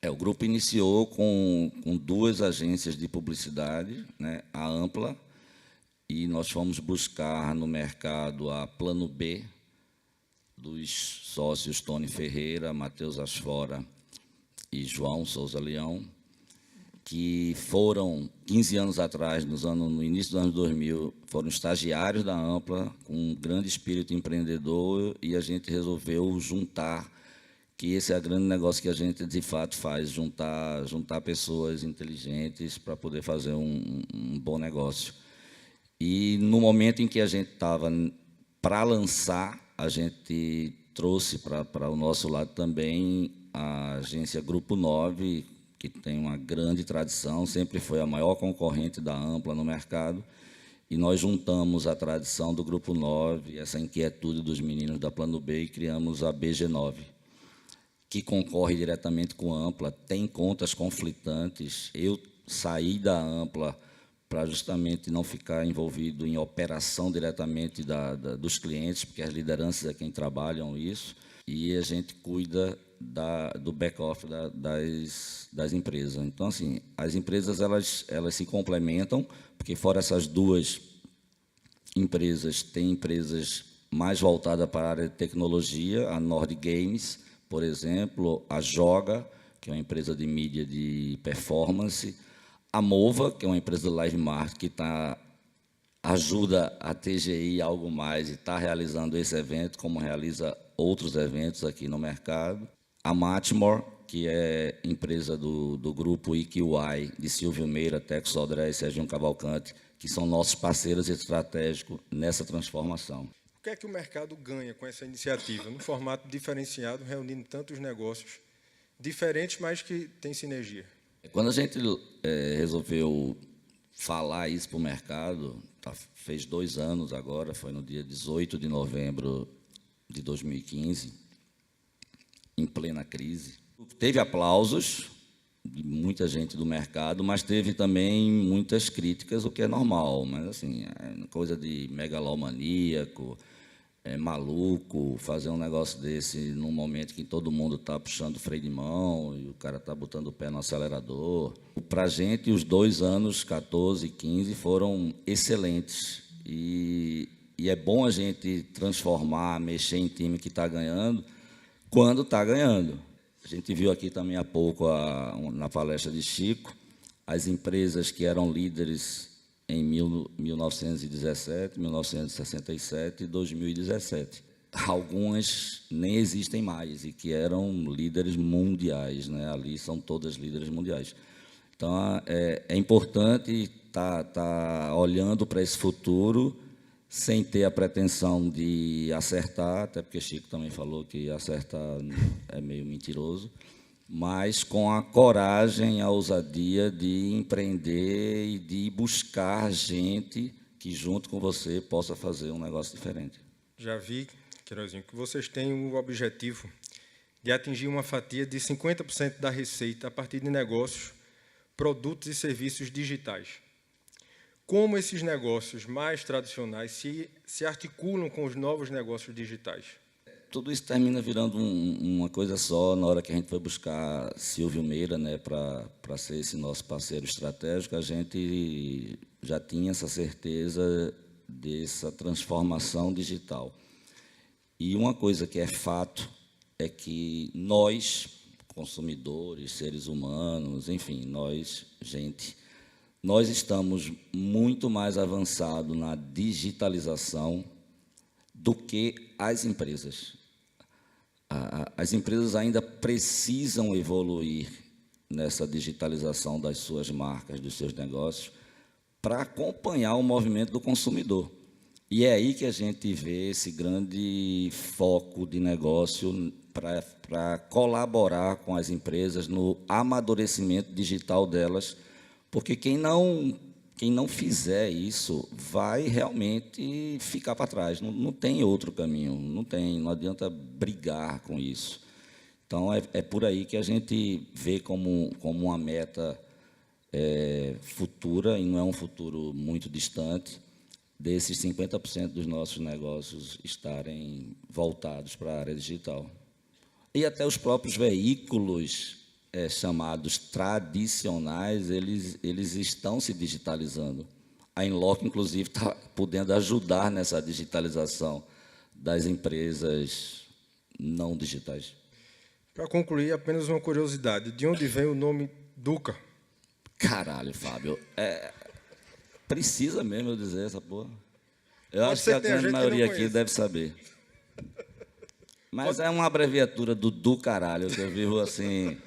O grupo iniciou com 2 agências de publicidade, né, a Ampla, e nós fomos buscar no mercado a Plano B, dos sócios Tony Ferreira, Matheus Asfora e João Souza Leão, que foram, 15 anos atrás, no início dos anos 2000, foram estagiários da Ampla, com um grande espírito empreendedor, e a gente resolveu juntar, que esse é o grande negócio que a gente, de fato, faz, juntar pessoas inteligentes para poder fazer um bom negócio. E, no momento em que a gente estava para lançar, a gente trouxe para o nosso lado também a agência Grupo 9, que tem uma grande tradição, sempre foi a maior concorrente da Ampla no mercado, e nós juntamos a tradição do Grupo 9, essa inquietude dos meninos da Plano B, e criamos a BG9, que concorre diretamente com a Ampla, tem contas conflitantes. Eu saí da Ampla para justamente não ficar envolvido em operação diretamente dos clientes, porque as lideranças é quem trabalham isso, e a gente cuida do back-office das empresas. Então, assim, as empresas elas se complementam, porque fora essas 2 empresas, tem empresas mais voltadas para a área de tecnologia, a Nord Games, por exemplo, a Joga, que é uma empresa de mídia de performance, a Mova, que é uma empresa de live marketing que ajuda a TGI algo mais e está realizando esse evento, como realiza outros eventos aqui no mercado. A Matmore, que é empresa do grupo EQI, de Silvio Meira, Tex Sodré e Serginho Cavalcante, que são nossos parceiros estratégicos nessa transformação. O que é que o mercado ganha com essa iniciativa, num formato diferenciado, reunindo tantos negócios diferentes, mas que têm sinergia? Quando a gente resolveu falar isso para o mercado, fez 2 anos agora, foi no dia 18 de novembro de 2015, em plena crise. Teve aplausos de muita gente do mercado, mas teve também muitas críticas, o que é normal, mas assim, coisa de megalomaníaco, maluco, fazer um negócio desse num momento que todo mundo está puxando o freio de mão e o cara está botando o pé no acelerador. Para a gente, os 2 anos, 14 e 15, foram excelentes. E é bom a gente transformar, mexer em time que está ganhando, quando está ganhando. A gente viu aqui também há pouco, na palestra de Chico, as empresas que eram líderes em 1917, 1967 e 2017. Algumas nem existem mais e que eram líderes mundiais, né? Ali são todas líderes mundiais. Então, é importante estar olhando para esse futuro sem ter a pretensão de acertar, até porque Chico também falou que acertar é meio mentiroso, mas com a coragem, a ousadia de empreender e de buscar gente que, junto com você, possa fazer um negócio diferente. Já vi, Queirozinho, que vocês têm o objetivo de atingir uma fatia de 50% da receita a partir de negócios, produtos e serviços digitais. Como esses negócios mais tradicionais se articulam com os novos negócios digitais? Tudo isso termina virando uma coisa só na hora que a gente foi buscar Silvio Meira, né, para ser esse nosso parceiro estratégico. A gente já tinha essa certeza dessa transformação digital. E uma coisa que é fato é que nós, consumidores, seres humanos, enfim, nós estamos muito mais avançados na digitalização do que as empresas. As empresas ainda precisam evoluir nessa digitalização das suas marcas, dos seus negócios, para acompanhar o movimento do consumidor. E é aí que a gente vê esse grande foco de negócio para colaborar com as empresas no amadurecimento digital delas, porque quem não quem não fizer isso vai realmente ficar para trás. Não tem outro caminho, não adianta brigar com isso. Então, é por aí que a gente vê como uma meta futura, e não é um futuro muito distante, desses 50% dos nossos negócios estarem voltados para a área digital. E até os próprios veículos chamados tradicionais, eles estão se digitalizando. A Inloco, inclusive, está podendo ajudar nessa digitalização das empresas não digitais. Para concluir, apenas uma curiosidade. De onde vem o nome Duca? Caralho, Fábio. Precisa mesmo eu dizer essa porra? Eu Pode acho ser que a que tenha grande gente que não maioria aqui conhece. deve saber. Mas é uma abreviatura do caralho, que eu vivo assim,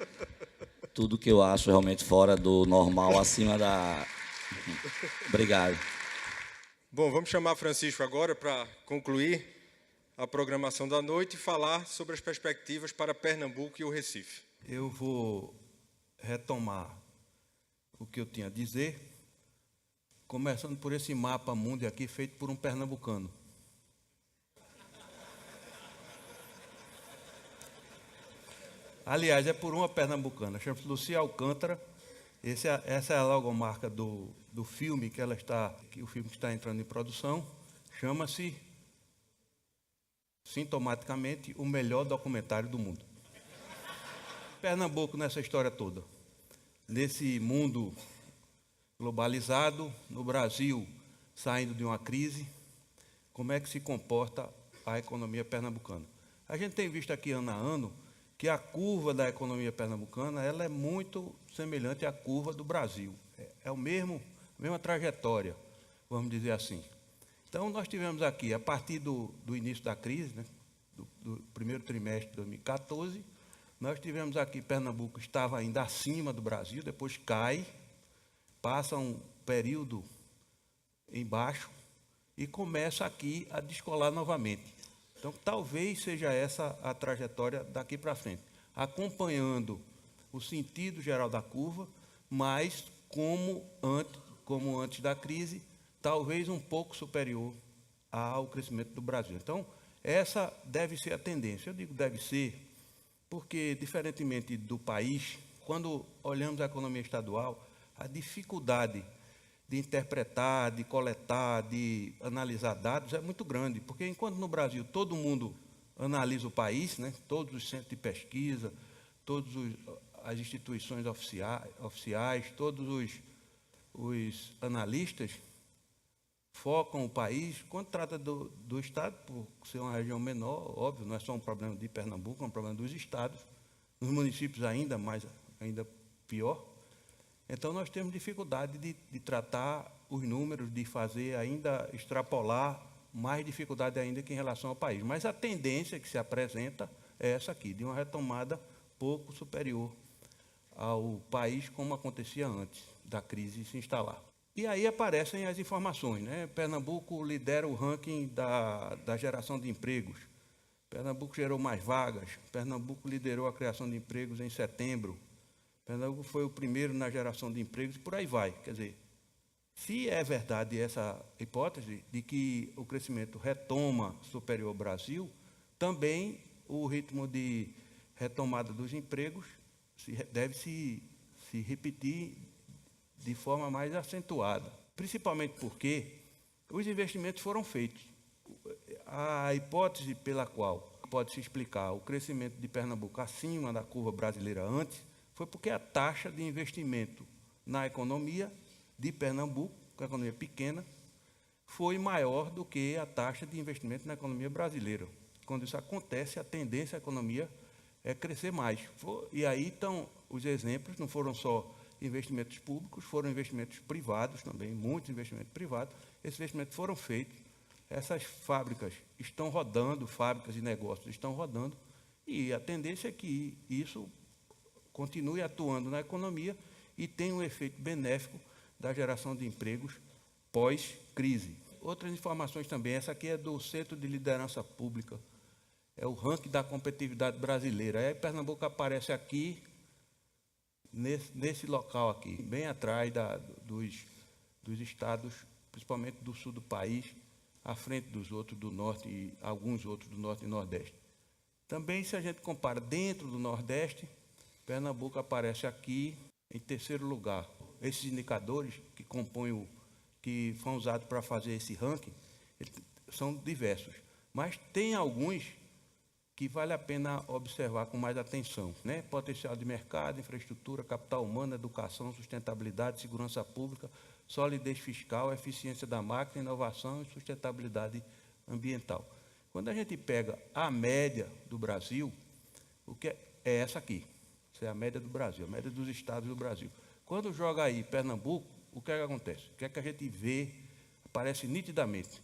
tudo que eu acho realmente fora do normal, acima da... Obrigado. Bom, vamos chamar Francisco agora para concluir a programação da noite e falar sobre as perspectivas para Pernambuco e o Recife. Eu vou retomar o que eu tinha a dizer, começando por esse mapa mundi aqui, feito por um pernambucano. Aliás, é por uma pernambucana, chama-se Lucia Alcântara. Essa é a logomarca do filme que o filme está entrando em produção. Chama-se, sintomaticamente, o melhor documentário do mundo. Pernambuco nessa história toda. Nesse mundo globalizado, no Brasil saindo de uma crise, como é que se comporta a economia pernambucana? A gente tem visto aqui ano a ano que a curva da economia pernambucana ela é muito semelhante à curva do Brasil. É a mesma trajetória, vamos dizer assim. Então, nós tivemos aqui, a partir do início da crise, né, do primeiro trimestre de 2014, nós tivemos aqui, Pernambuco estava ainda acima do Brasil, depois cai, passa um período embaixo e começa aqui a descolar novamente. Então, talvez seja essa a trajetória daqui para frente, acompanhando o sentido geral da curva, mas como antes da crise, talvez um pouco superior ao crescimento do Brasil. Então, essa deve ser a tendência. Eu digo deve ser, porque, diferentemente do país, quando olhamos a economia estadual, a dificuldade de interpretar, de coletar, de analisar dados é muito grande, porque enquanto no Brasil todo mundo analisa o país, né, todos os centros de pesquisa, todas as instituições oficiais, todos os analistas focam o país, quando trata do Estado, por ser uma região menor, óbvio, não é só um problema de Pernambuco, é um problema dos estados, nos municípios ainda pior. Então, nós temos dificuldade de tratar os números, de fazer ainda extrapolar mais dificuldade ainda que em relação ao país. Mas a tendência que se apresenta é essa aqui, de uma retomada pouco superior ao país, como acontecia antes da crise se instalar. E aí aparecem as informações, né? Pernambuco lidera o ranking da geração de empregos. Pernambuco gerou mais vagas. Pernambuco liderou a criação de empregos em setembro. Pernambuco foi o primeiro na geração de empregos, e por aí vai. Quer dizer, se é verdade essa hipótese de que o crescimento retoma superior ao Brasil, também o ritmo de retomada dos empregos deve se repetir de forma mais acentuada, principalmente porque os investimentos foram feitos. A hipótese pela qual pode-se explicar o crescimento de Pernambuco acima da curva brasileira antes foi porque a taxa de investimento na economia de Pernambuco, que é uma economia pequena, foi maior do que a taxa de investimento na economia brasileira. Quando isso acontece, a tendência da economia é crescer mais. E aí estão os exemplos, não foram só investimentos públicos, foram investimentos privados também, muitos investimentos privados. Esses investimentos foram feitos, essas fábricas estão rodando, fábricas e negócios estão rodando, e a tendência é que isso continue atuando na economia e tenha um efeito benéfico da geração de empregos pós-crise. Outras informações também, essa aqui é do Centro de Liderança Pública, é o ranking da competitividade brasileira. Aí Pernambuco aparece aqui, nesse local aqui, bem atrás dos estados, principalmente do sul do país, à frente dos outros do norte e alguns outros do norte e nordeste. Também, se a gente compara dentro do Nordeste, Pernambuco aparece aqui em terceiro lugar. Esses indicadores que compõem que foram usados para fazer esse ranking são diversos, mas tem alguns que vale a pena observar com mais atenção, né? Potencial de mercado, infraestrutura, capital humano, educação, sustentabilidade, segurança pública, solidez fiscal, eficiência da máquina, inovação e sustentabilidade ambiental. Quando a gente pega a média do Brasil, o que é essa aqui? Essa é a média do Brasil, a média dos estados do Brasil. Quando joga aí Pernambuco, o que é que acontece? O que é que a gente vê? Aparece nitidamente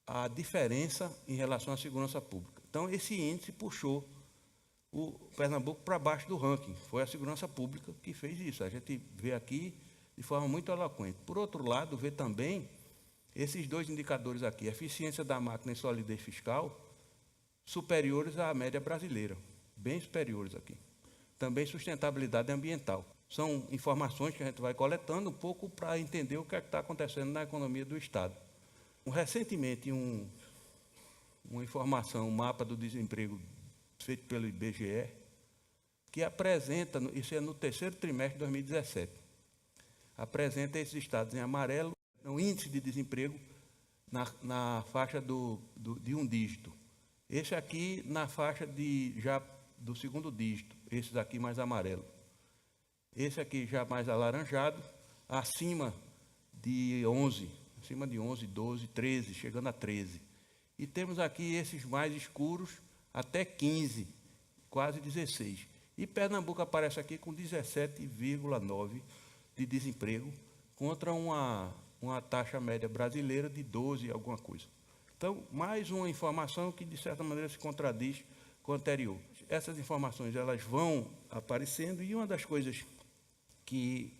a diferença em relação à segurança pública. Então, esse índice puxou o Pernambuco para baixo do ranking. Foi a segurança pública que fez isso. A gente vê aqui de forma muito eloquente. Por outro lado, vê também esses dois indicadores aqui, eficiência da máquina e solidez fiscal, superiores à média brasileira, bem superiores aqui. Também sustentabilidade ambiental. São informações que a gente vai coletando um pouco para entender o que é que está acontecendo na economia do Estado. Recentemente, uma informação, um mapa do desemprego feito pelo IBGE, que apresenta, isso é no terceiro trimestre de 2017, apresenta esses estados em amarelo, o índice de desemprego na faixa de um dígito. Esse aqui na faixa já do segundo dígito, esses aqui mais amarelo. Esse aqui já mais alaranjado, acima de 11, 12, 13, chegando a 13. E temos aqui esses mais escuros até 15, quase 16. E Pernambuco aparece aqui com 17,9 de desemprego, contra uma taxa média brasileira de 12 alguma coisa. Então, mais uma informação que, de certa maneira, se contradiz com a anterior. Essas informações elas vão aparecendo, e uma das coisas que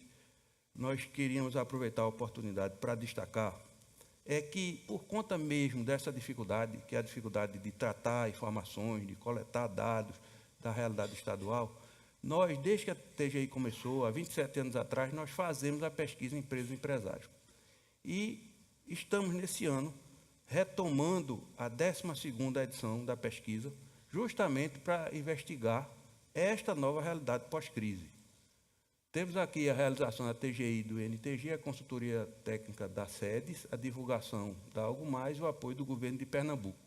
nós queríamos aproveitar a oportunidade para destacar é que, por conta mesmo dessa dificuldade, que é a dificuldade de tratar informações, de coletar dados da realidade estadual, nós, desde que a TGI começou, há 27 anos atrás, nós fazemos a pesquisa Empresas e Empresários. E estamos, nesse ano, retomando a 12ª edição da pesquisa, justamente para investigar esta nova realidade pós-crise. Temos aqui a realização da TGI do NTG, a consultoria técnica da SEDES, a divulgação da Algo Mais e o apoio do governo de Pernambuco.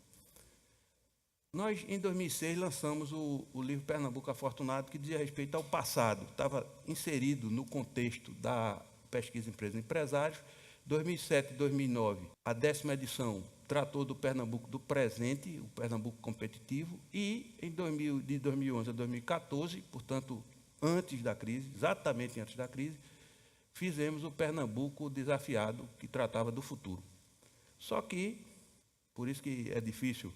Nós, em 2006, lançamos o livro Pernambuco Afortunado, que dizia respeito ao passado, estava inserido no contexto da pesquisa Empresas e Empresários. 2007 e 2009, a 10ª edição tratou do Pernambuco do presente, o Pernambuco competitivo, e de 2011 a 2014, portanto, antes da crise, exatamente antes da crise, fizemos o Pernambuco desafiado, que tratava do futuro. Só que, por isso que é difícil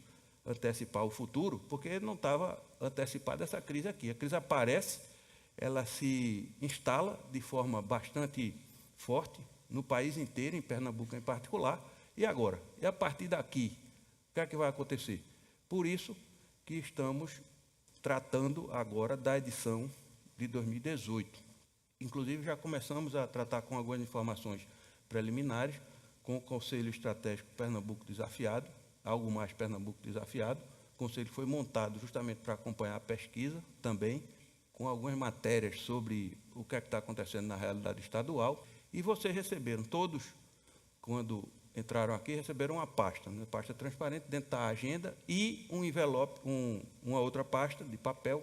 antecipar o futuro, porque não estava antecipada essa crise aqui. A crise aparece, ela se instala de forma bastante forte no país inteiro, em Pernambuco em particular. E agora? E a partir daqui, o que é que vai acontecer? Por isso que estamos tratando agora da edição de 2018. Inclusive, já começamos a tratar com algumas informações preliminares, com o Conselho Estratégico Pernambuco Desafiado, Algo Mais Pernambuco Desafiado. O conselho foi montado justamente para acompanhar a pesquisa também, com algumas matérias sobre o que é que está acontecendo na realidade estadual. E vocês receberam, todos, quando entraram aqui, receberam uma pasta transparente dentro da agenda e um envelope, uma outra pasta de papel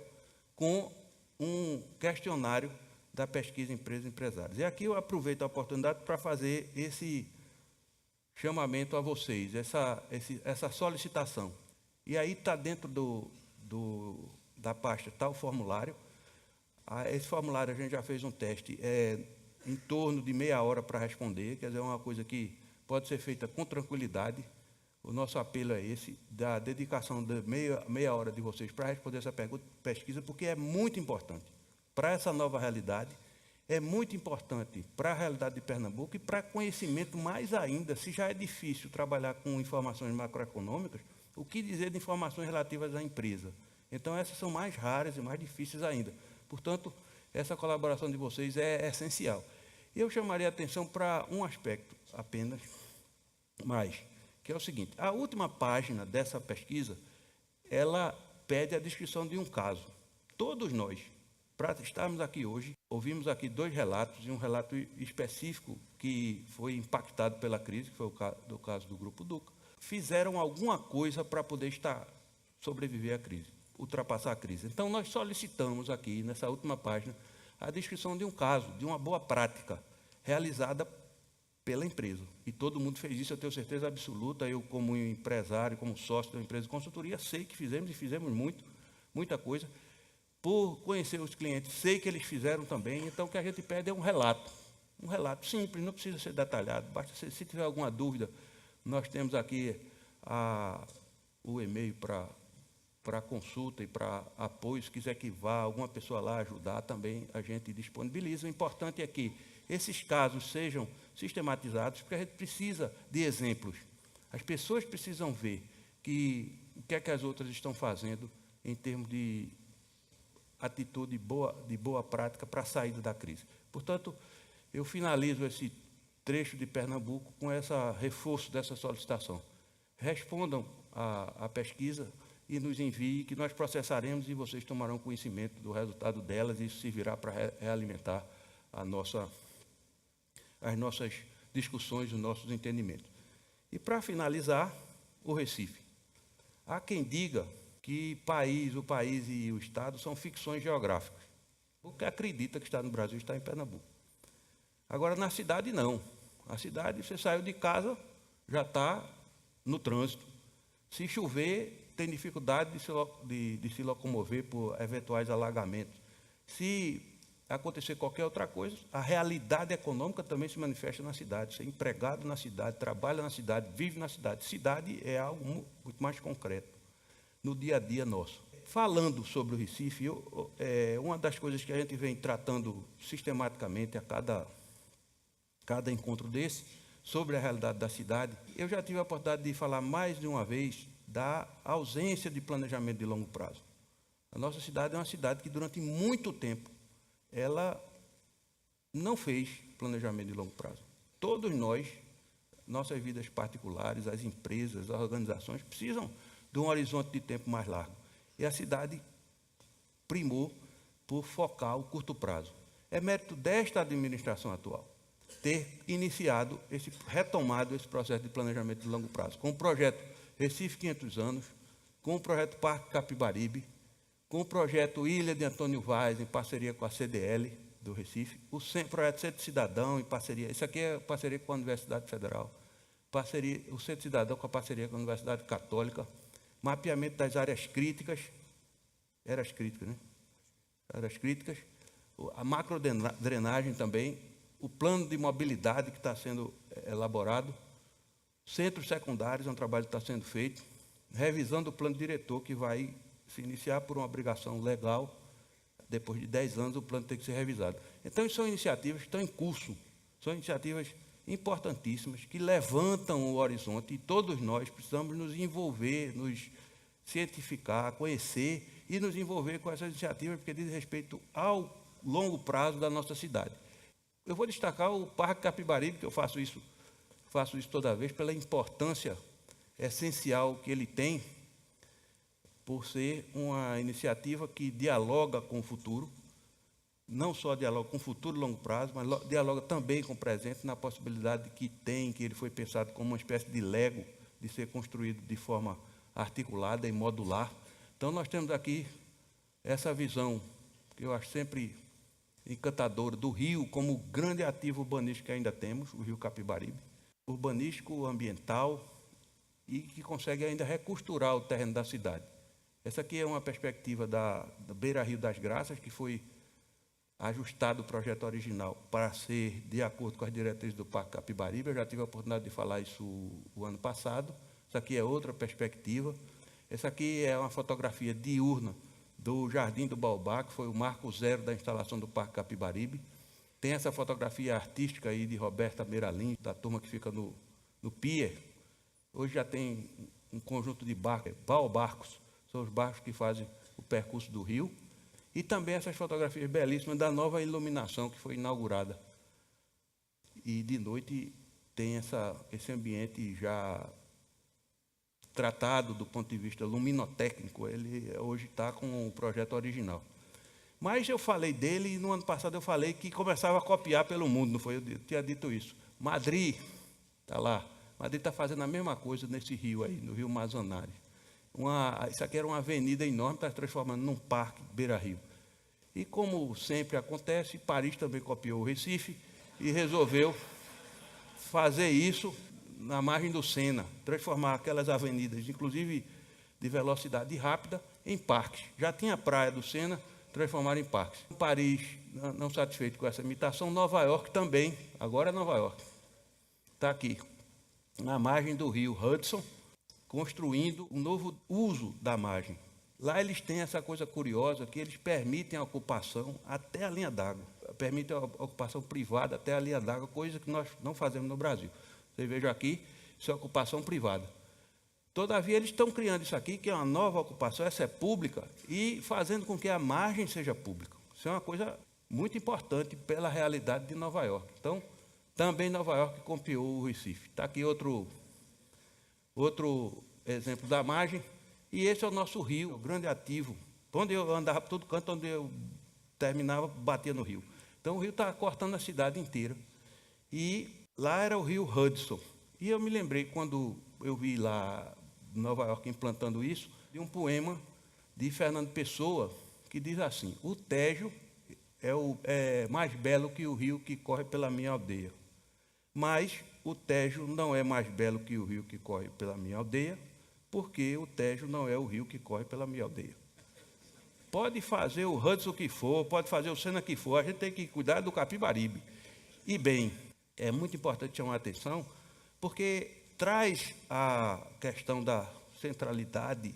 com um questionário da pesquisa Empresas e Empresários. E aqui eu aproveito a oportunidade para fazer esse chamamento a vocês, essa solicitação. E aí está dentro da pasta, está o formulário. Esse formulário a gente já fez um teste, em torno de meia hora para responder, quer dizer, é uma coisa que pode ser feita com tranquilidade. O nosso apelo é esse, da dedicação de meia hora de vocês para responder essa pesquisa, porque é muito importante para essa nova realidade, é muito importante para a realidade de Pernambuco e para conhecimento mais ainda. Se já é difícil trabalhar com informações macroeconômicas, o que dizer de informações relativas à empresa? Então, essas são mais raras e mais difíceis ainda. Portanto, essa colaboração de vocês é essencial. E eu chamaria a atenção para um aspecto apenas, mais, que é o seguinte: a última página dessa pesquisa, ela pede a descrição de um caso. Todos nós, para estarmos aqui hoje, ouvimos aqui 2 relatos, e um relato específico que foi impactado pela crise, que foi o caso do Grupo Duca, fizeram alguma coisa para poder sobreviver à crise, ultrapassar a crise. Então, nós solicitamos aqui, nessa última página, a descrição de um caso, de uma boa prática realizada pela empresa. E todo mundo fez isso, eu tenho certeza absoluta. Eu, como empresário, como sócio da empresa de consultoria, sei que fizemos, e fizemos muita coisa. Por conhecer os clientes, sei que eles fizeram também. Então, o que a gente pede é um relato simples, não precisa ser detalhado. Basta, se tiver alguma dúvida, nós temos aqui o e-mail para consulta e para apoio. Se quiser que vá alguma pessoa lá ajudar, também a gente disponibiliza. O importante é que esses casos sejam sistematizados, porque a gente precisa de exemplos. As pessoas precisam ver o que é que as outras estão fazendo em termos de atitude de boa prática para a saída da crise. Portanto, eu finalizo esse trecho de Pernambuco com esse reforço dessa solicitação. Respondam à pesquisa e nos enviem, que nós processaremos e vocês tomarão conhecimento do resultado delas, e isso servirá para realimentar as nossas discussões, os nossos entendimentos. E, para finalizar, o Recife. Há quem diga que o país e o Estado são ficções geográficas. O que acredita que está no Brasil está em Pernambuco. Agora, na cidade, não. A cidade, você saiu de casa, já está no trânsito. Se chover, tem dificuldade de se locomover por eventuais alagamentos. Se acontecer qualquer outra coisa, a realidade econômica também se manifesta na cidade. Ser empregado na cidade, trabalha na cidade, vive na cidade. Cidade é algo muito mais concreto no dia a dia nosso. Falando sobre o Recife, uma das coisas que a gente vem tratando sistematicamente a cada encontro desse, sobre a realidade da cidade, eu já tive a oportunidade de falar mais de uma vez da ausência de planejamento de longo prazo. A nossa cidade é uma cidade que, durante muito tempo, ela não fez planejamento de longo prazo. Todos nós, nossas vidas particulares, as empresas, as organizações, precisam de um horizonte de tempo mais largo. E a cidade primou por focar o curto prazo. É mérito desta administração atual ter retomado esse processo de planejamento de longo prazo, com o projeto Recife 500 anos, com o projeto Parque Capibaribe, com o projeto Ilha de Antônio Vaz, em parceria com a CDL do Recife, o projeto Centro Cidadão, em parceria, isso aqui é parceria com a Universidade Federal, o Centro Cidadão com a parceria com a Universidade Católica, mapeamento das áreas críticas, áreas críticas, a macrodrenagem também, o plano de mobilidade que está sendo elaborado, centros secundários, é um trabalho que está sendo feito, revisão do plano diretor, que vai se iniciar por uma obrigação legal. Depois de 10 anos, o plano tem que ser revisado. Então, são iniciativas que estão em curso, são iniciativas importantíssimas, que levantam o horizonte, e todos nós precisamos nos envolver, nos cientificar, conhecer e nos envolver com essas iniciativas, porque diz respeito ao longo prazo da nossa cidade. Eu vou destacar o Parque Capibaribe, que eu faço isso toda vez, pela importância essencial que ele tem, por ser uma iniciativa que dialoga com o futuro, não só dialoga com o futuro e longo prazo, mas dialoga também com o presente, na possibilidade que ele foi pensado como uma espécie de Lego, de ser construído de forma articulada e modular. Então, nós temos aqui essa visão, que eu acho sempre encantadora, do rio como grande ativo urbanístico que ainda temos, o rio Capibaribe, urbanístico, ambiental, e que consegue ainda recosturar o terreno da cidade. Essa aqui é uma perspectiva da Beira-Rio das Graças, que foi ajustado o projeto original para ser de acordo com as diretrizes do Parque Capibaribe. Eu já tive a oportunidade de falar isso o ano passado. Essa aqui é outra perspectiva. Essa aqui é uma fotografia diurna do Jardim do Baobá, que foi o marco zero da instalação do Parque Capibaribe. Tem essa fotografia artística aí de Roberta Meiralim, da turma que fica no Pier. Hoje já tem um conjunto de barcos, baobarcos, são os barcos que fazem o percurso do rio. E também essas fotografias belíssimas da nova iluminação que foi inaugurada e de noite tem esse ambiente já tratado do ponto de vista luminotécnico. Ele hoje está com o projeto original. Mas eu falei dele e no ano passado eu falei que começava a copiar pelo mundo, não foi? Eu tinha dito isso. Madrid, está lá. Madrid está fazendo a mesma coisa nesse rio aí, no Rio Manzanares. Isso aqui era uma avenida enorme, está transformando num parque beira-rio. E como sempre acontece, Paris também copiou o Recife e resolveu fazer isso na margem do Sena, transformar aquelas avenidas, inclusive de velocidade rápida, em parques. Já tinha a praia do Sena, transformaram em parques. Paris, não satisfeito com essa imitação, Nova York também, agora é Nova York, está aqui, na margem do rio Hudson, construindo um novo uso da margem. Lá eles têm essa coisa curiosa que eles permitem a ocupação até a linha d'água, permitem a ocupação privada até a linha d'água, coisa que nós não fazemos no Brasil. Vocês vejam aqui, isso é ocupação privada. Todavia, eles estão criando isso aqui, que é uma nova ocupação, essa é pública, e fazendo com que a margem seja pública. Isso é uma coisa muito importante pela realidade de Nova York. Então, também Nova York copiou o Recife. Está aqui outro exemplo da margem, e esse é o nosso rio, o grande ativo. Onde eu andava por todo canto, onde eu terminava, batia no rio. Então, o rio está cortando a cidade inteira. E lá era o rio Hudson. E eu me lembrei, quando eu vi lá em Nova York implantando isso, de um poema de Fernando Pessoa, que diz assim: o Tejo é mais belo que o rio que corre pela minha aldeia. Mas o Tejo não é mais belo que o rio que corre pela minha aldeia, porque o Tejo não é o rio que corre pela minha aldeia. Pode fazer o Hudson que for, pode fazer o Sena que for, a gente tem que cuidar do Capibaribe. E bem, é muito importante chamar a atenção, porque traz a questão da centralidade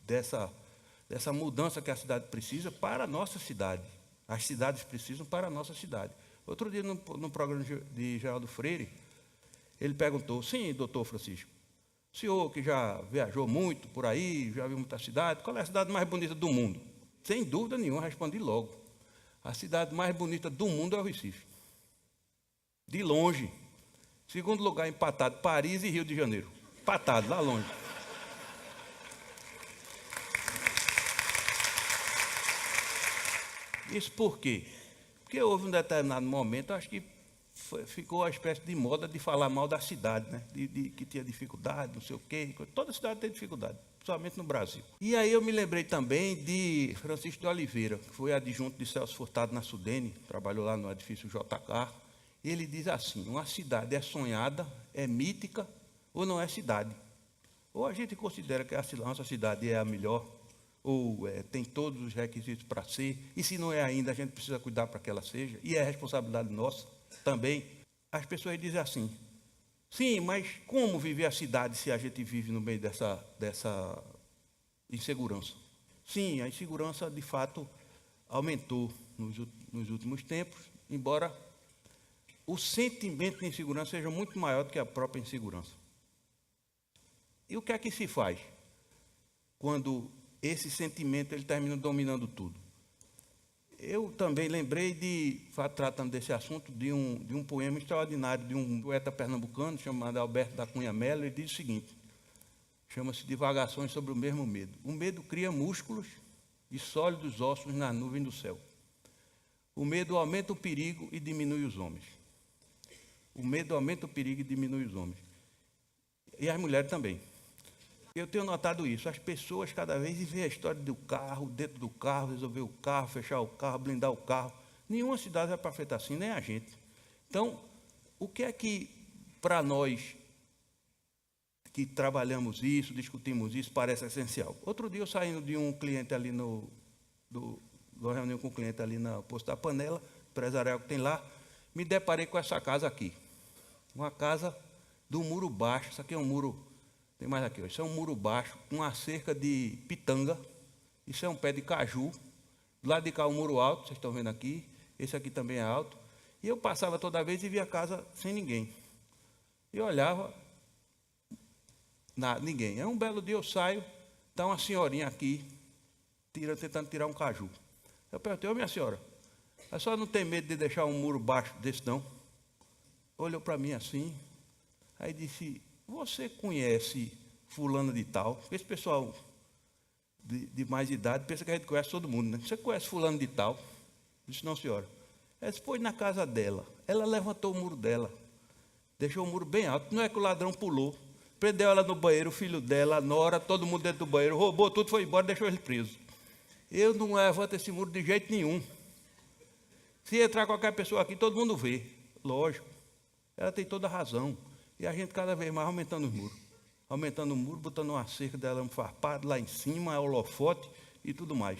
dessa mudança que a cidade precisa para a nossa cidade. As cidades precisam para a nossa cidade. Outro dia, no programa de Geraldo Freire, ele perguntou: sim, doutor Francisco, o senhor que já viajou muito por aí, já viu muita cidade, qual é a cidade mais bonita do mundo? Sem dúvida nenhuma, respondi logo. A cidade mais bonita do mundo é o Recife. De longe. Segundo lugar, empatado, Paris e Rio de Janeiro. Empatado, lá longe. Isso por quê? Porque houve um determinado momento, acho que ficou a espécie de moda de falar mal da cidade, né? Que tinha dificuldade, não sei o quê. Toda cidade tem dificuldade, principalmente no Brasil. E aí eu me lembrei também de Francisco de Oliveira, que foi adjunto de Celso Furtado na Sudene, trabalhou lá no edifício JK. Ele diz assim: uma cidade é sonhada, é mítica ou não é cidade. Ou a gente considera que a nossa cidade é a melhor, ou tem todos os requisitos para ser, e se não é ainda, a gente precisa cuidar para que ela seja, e é responsabilidade nossa também. As pessoas dizem assim: sim, mas como viver a cidade se a gente vive no meio dessa insegurança? Sim, a insegurança de fato aumentou nos últimos tempos, embora o sentimento de insegurança seja muito maior do que a própria insegurança. E o que é que se faz quando esse sentimento ele termina dominando tudo? Eu também lembrei tratando desse assunto, de um poema extraordinário de um poeta pernambucano chamado Alberto da Cunha Mello. Ele diz o seguinte, chama-se Divagações sobre o Mesmo Medo. O medo cria músculos e sólidos ossos na nuvem do céu. O medo aumenta o perigo e diminui os homens. O medo aumenta o perigo e diminui os homens. E as mulheres também. Eu tenho notado isso. As pessoas cada vez veem a história do carro, dentro do carro, resolver o carro, fechar o carro, blindar o carro. Nenhuma cidade vai para frente assim, nem a gente. Então, o que é que, para nós que trabalhamos isso, discutimos isso, parece essencial? Outro dia, eu saindo de um cliente ali uma reunião com um cliente ali na Posto da Panela, empresarial que tem lá, me deparei com essa casa aqui. Uma casa do muro baixo. Isso aqui é um muro, tem mais aqui, ó. Isso é um muro baixo, com uma cerca de pitanga. Isso é um pé de caju. Do lado de cá, um muro alto, vocês estão vendo aqui. Esse aqui também é alto. E eu passava toda vez e via a casa sem ninguém. E olhava, nada, ninguém. Aí um belo dia eu saio, está uma senhorinha aqui, tentando tirar um caju. Eu perguntei: ô minha senhora, a senhora não tem medo de deixar um muro baixo desse, não? olhou para mim assim, aí disse, você conhece fulano de tal? Porque esse pessoal de mais idade pensa que a gente conhece todo mundo, né? Você conhece fulano de tal? Eu disse, não, senhora. Ela disse, foi na casa dela. Ela levantou o muro dela, deixou o muro bem alto. Não é que o ladrão pulou, prendeu ela no banheiro, o filho dela, a nora, todo mundo dentro do banheiro, roubou tudo, foi embora, deixou ele preso. Eu não levanto esse muro de jeito nenhum. Se entrar qualquer pessoa aqui, todo mundo vê. Lógico. Ela tem toda a razão. E a gente cada vez mais aumentando os muros. Aumentando o muro, botando uma cerca de arame farpado lá em cima, holofote e tudo mais.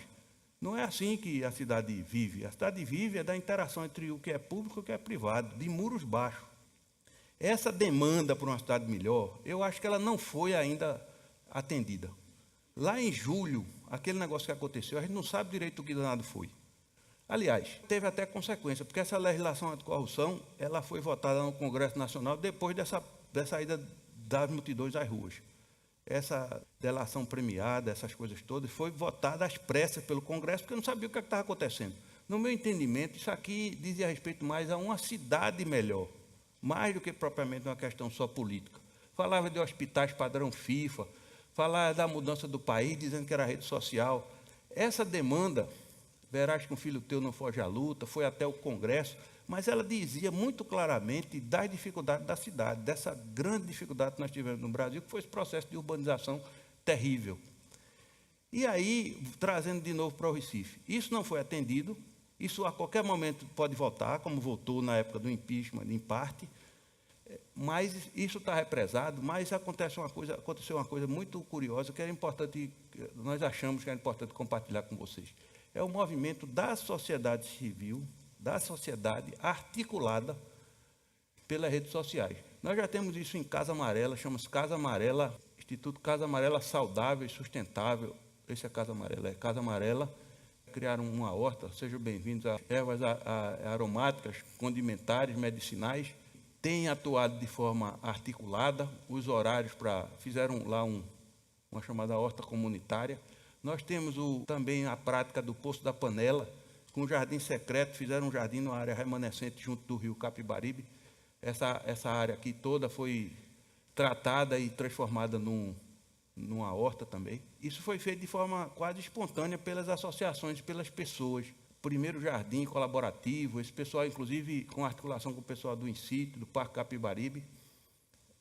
Não é assim que a cidade vive. A cidade vive é da interação entre o que é público e o que é privado, de muros baixos. Essa demanda por uma cidade melhor, eu acho que ela não foi ainda atendida. Lá em julho, aquele negócio que aconteceu, a gente não sabe direito o que danado foi. Aliás, teve até consequência, porque essa legislação anticorrupção, ela foi votada no Congresso Nacional depois dessa ida das multidões às ruas. Essa delação premiada, essas coisas todas, foi votada às pressas pelo Congresso, porque eu não sabia o que estava acontecendo. No meu entendimento, isso aqui dizia respeito mais a uma cidade melhor, mais do que propriamente uma questão só política. Falava de hospitais padrão FIFA, falava da mudança do país, dizendo que era rede social. Essa demanda, verás que um filho teu não foge à luta, foi até o Congresso, mas ela dizia muito claramente das dificuldades da cidade, dessa grande dificuldade que nós tivemos no Brasil, que foi esse processo de urbanização terrível. E aí, trazendo de novo para o Recife, isso não foi atendido, isso a qualquer momento pode voltar, como voltou na época do impeachment, em parte, mas isso está represado, mas aconteceu uma coisa muito curiosa, que era importante, nós achamos que era importante compartilhar com vocês. É o movimento da sociedade civil, da sociedade articulada pelas redes sociais. Nós já temos isso em Casa Amarela, chama-se Casa Amarela, Instituto Casa Amarela Saudável e Sustentável. Esse é Casa Amarela, é Casa Amarela. Criaram uma horta, sejam bem-vindos a ervas aromáticas, condimentares, medicinais. Tem atuado de forma articulada, os horários fizeram lá uma chamada horta comunitária. Nós temos também a prática do Poço da Panela, com o jardim secreto, fizeram um jardim na área remanescente junto do rio Capibaribe. Essa área aqui toda foi tratada e transformada numa horta também. Isso foi feito de forma quase espontânea pelas associações, pelas pessoas. Primeiro jardim colaborativo, esse pessoal, inclusive, com articulação com o pessoal do INSIT, do Parque Capibaribe,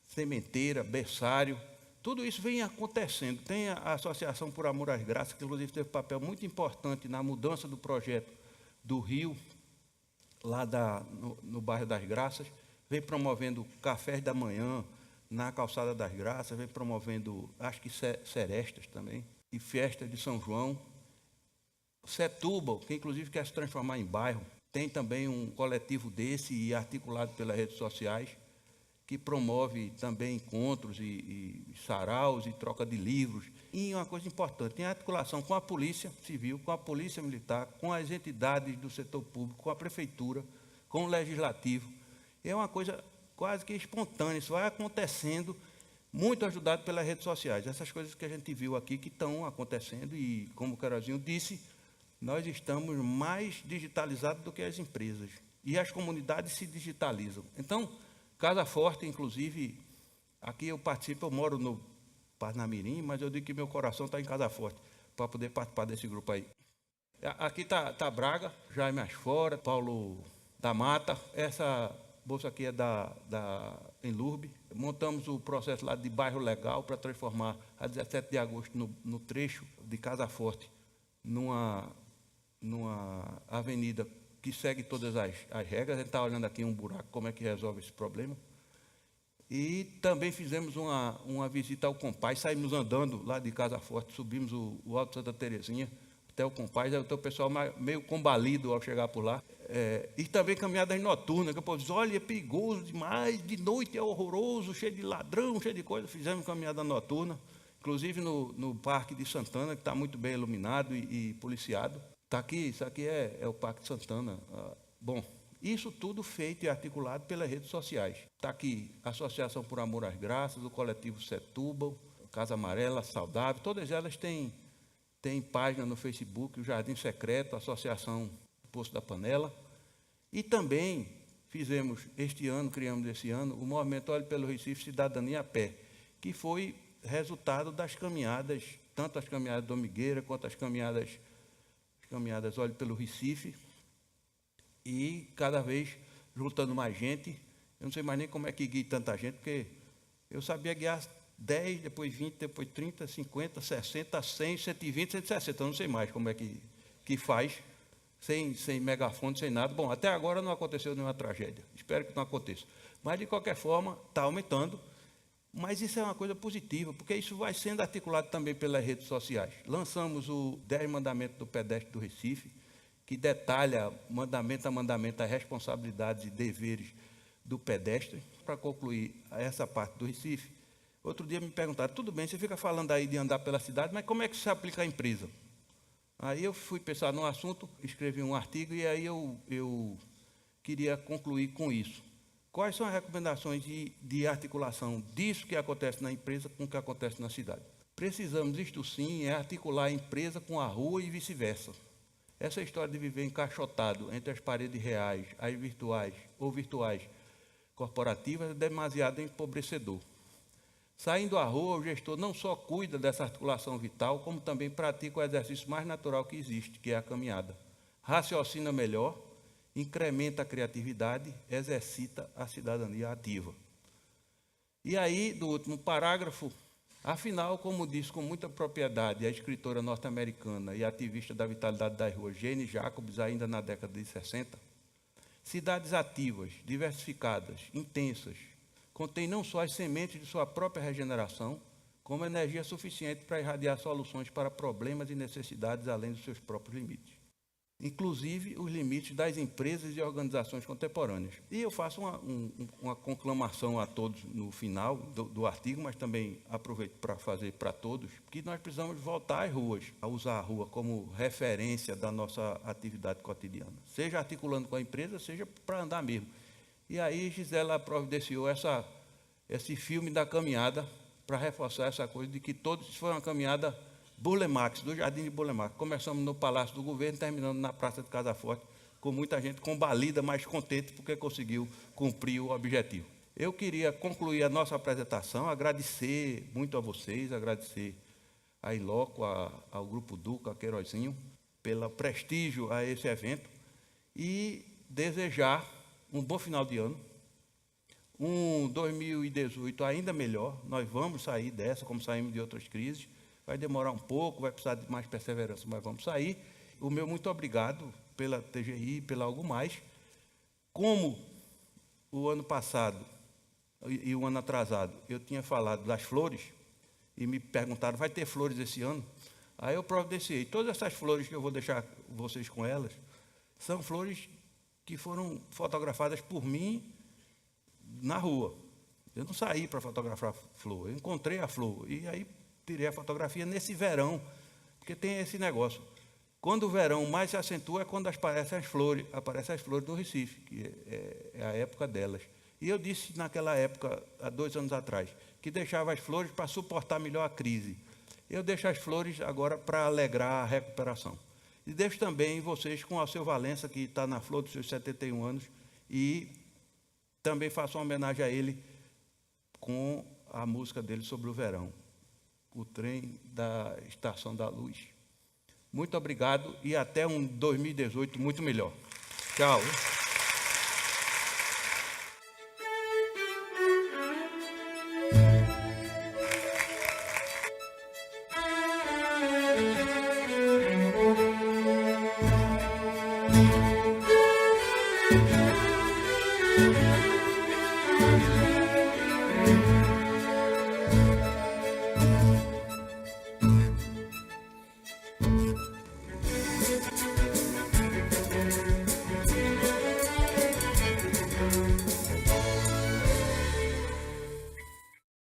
sementeira, berçário, tudo isso vem acontecendo. Tem a Associação por Amor às Graças, que inclusive teve um papel muito importante na mudança do projeto do Rio, lá no bairro das Graças, vem promovendo cafés da manhã na Calçada das Graças, vem promovendo, acho que serestas também, e festa de São João. Setúbal, que inclusive quer se transformar em bairro, tem também um coletivo desse e articulado pelas redes sociais, que promove também encontros e saraus e troca de livros. E uma coisa importante, tem articulação com a Polícia Civil, com a Polícia Militar, com as entidades do setor público, com a Prefeitura, com o Legislativo. É uma coisa quase que espontânea, isso vai acontecendo, muito ajudado pelas redes sociais. Essas coisas que a gente viu aqui que estão acontecendo e, como o Carolzinho disse, nós estamos mais digitalizados do que as empresas. E as comunidades se digitalizam. Então, Casa Forte, inclusive, aqui eu participo, eu moro no Parnamirim, mas eu digo que meu coração está em Casa Forte, para poder participar desse grupo aí. Aqui está Braga, Jaime Asfora, Paulo da Mata, essa bolsa aqui é em Lourbe. Montamos o processo lá de bairro legal para transformar a 17 de agosto no trecho de Casa Forte, numa avenida que segue todas as regras. A gente está olhando aqui um buraco, como é que resolve esse problema. E também fizemos uma visita ao Compaz, saímos andando lá de Casa Forte, subimos o Alto Santa Terezinha até o Compaz, aí o pessoal meio combalido ao chegar por lá. E também caminhadas noturnas, que o povo diz, olha, é perigoso demais, de noite é horroroso, cheio de ladrão, cheio de coisa. Fizemos caminhada noturna, inclusive no Parque de Santana, que está muito bem iluminado e policiado. Tá aqui, isso aqui é o Parque de Santana. Bom, isso tudo feito e articulado pelas redes sociais. Está aqui a Associação por Amor às Graças, o coletivo Setúbal, Casa Amarela, Saudável, todas elas têm página no Facebook, o Jardim Secreto, a Associação Poço da Panela. E também fizemos este ano, criamos esse ano, o movimento Olhe pelo Recife Cidadania a Pé, que foi resultado das caminhadas, tanto as caminhadas do Migueira quanto as caminhadas Olhe pelo Recife, e cada vez juntando mais gente. Eu não sei mais nem como é que guia tanta gente, porque eu sabia guiar 10, depois 20, depois 30, 50, 60, 100, 120, 160, eu não sei mais como é que faz, sem megafone, sem nada. Bom, até agora não aconteceu nenhuma tragédia, espero que não aconteça. Mas, de qualquer forma, está aumentando, mas isso é uma coisa positiva, porque isso vai sendo articulado também pelas redes sociais. Lançamos o 10 Mandamentos do Pedestre do Recife, que detalha, mandamento a mandamento, as responsabilidades e deveres do pedestre. Para concluir essa parte do Recife, outro dia me perguntaram, tudo bem, você fica falando aí de andar pela cidade, mas como é que isso se aplica à empresa? Aí eu fui pensar no assunto, escrevi um artigo e aí eu queria concluir com isso. Quais são as recomendações de articulação disso que acontece na empresa com o que acontece na cidade? Precisamos, isto sim, articular a empresa com a rua e vice-versa. Essa história de viver encaixotado entre as paredes reais, as virtuais ou virtuais corporativas é demasiado empobrecedor. Saindo à rua, o gestor não só cuida dessa articulação vital, como também pratica o exercício mais natural que existe, que é a caminhada. Raciocina melhor, incrementa a criatividade, exercita a cidadania ativa. E aí, do último parágrafo, afinal, como disse com muita propriedade a escritora norte-americana e ativista da vitalidade das ruas, Jane Jacobs, ainda na década de 60, cidades ativas, diversificadas, intensas, contêm não só as sementes de sua própria regeneração, como energia suficiente para irradiar soluções para problemas e necessidades além dos seus próprios limites, inclusive os limites das empresas e organizações contemporâneas. E eu faço uma conclamação a todos no final do artigo, mas também aproveito para fazer para todos, que nós precisamos voltar às ruas, a usar a rua como referência da nossa atividade cotidiana, seja articulando com a empresa, seja para andar mesmo. E aí Gisela providenciou esse filme da caminhada para reforçar essa coisa de que todos foi uma caminhada Burle Marx, do Jardim de Burle Marx. Começamos no Palácio do Governo, terminando na Praça de Casa Forte, com muita gente combalida, mas contente porque conseguiu cumprir o objetivo. Eu queria concluir a nossa apresentação, agradecer muito a vocês, agradecer a Inloco, ao Grupo Duca, a Queirozinho, pelo prestígio a esse evento e desejar um bom final de ano, um 2018 ainda melhor. Nós vamos sair dessa, como saímos de outras crises. Vai demorar um pouco, vai precisar de mais perseverança, mas vamos sair. O meu muito obrigado pela TGI, pela Algo Mais. Como o ano passado e o ano atrasado eu tinha falado das flores, e me perguntaram, vai ter flores esse ano? Aí eu providenciei. Todas essas flores que eu vou deixar vocês com elas, são flores que foram fotografadas por mim na rua. Eu não saí para fotografar flor, eu encontrei a flor, e aí tirei a fotografia nesse verão, porque tem esse negócio. Quando o verão mais se acentua é quando aparecem as flores do Recife, que é a época delas. E eu disse naquela época, há 2 anos atrás, que deixava as flores para suportar melhor a crise. Eu deixo as flores agora para alegrar a recuperação. E deixo também vocês com o Alceu Valença, que está na flor dos seus 71 anos, e também faço uma homenagem a ele com a música dele sobre o verão, o trem da Estação da Luz. Muito obrigado e até um 2018 muito melhor. Tchau.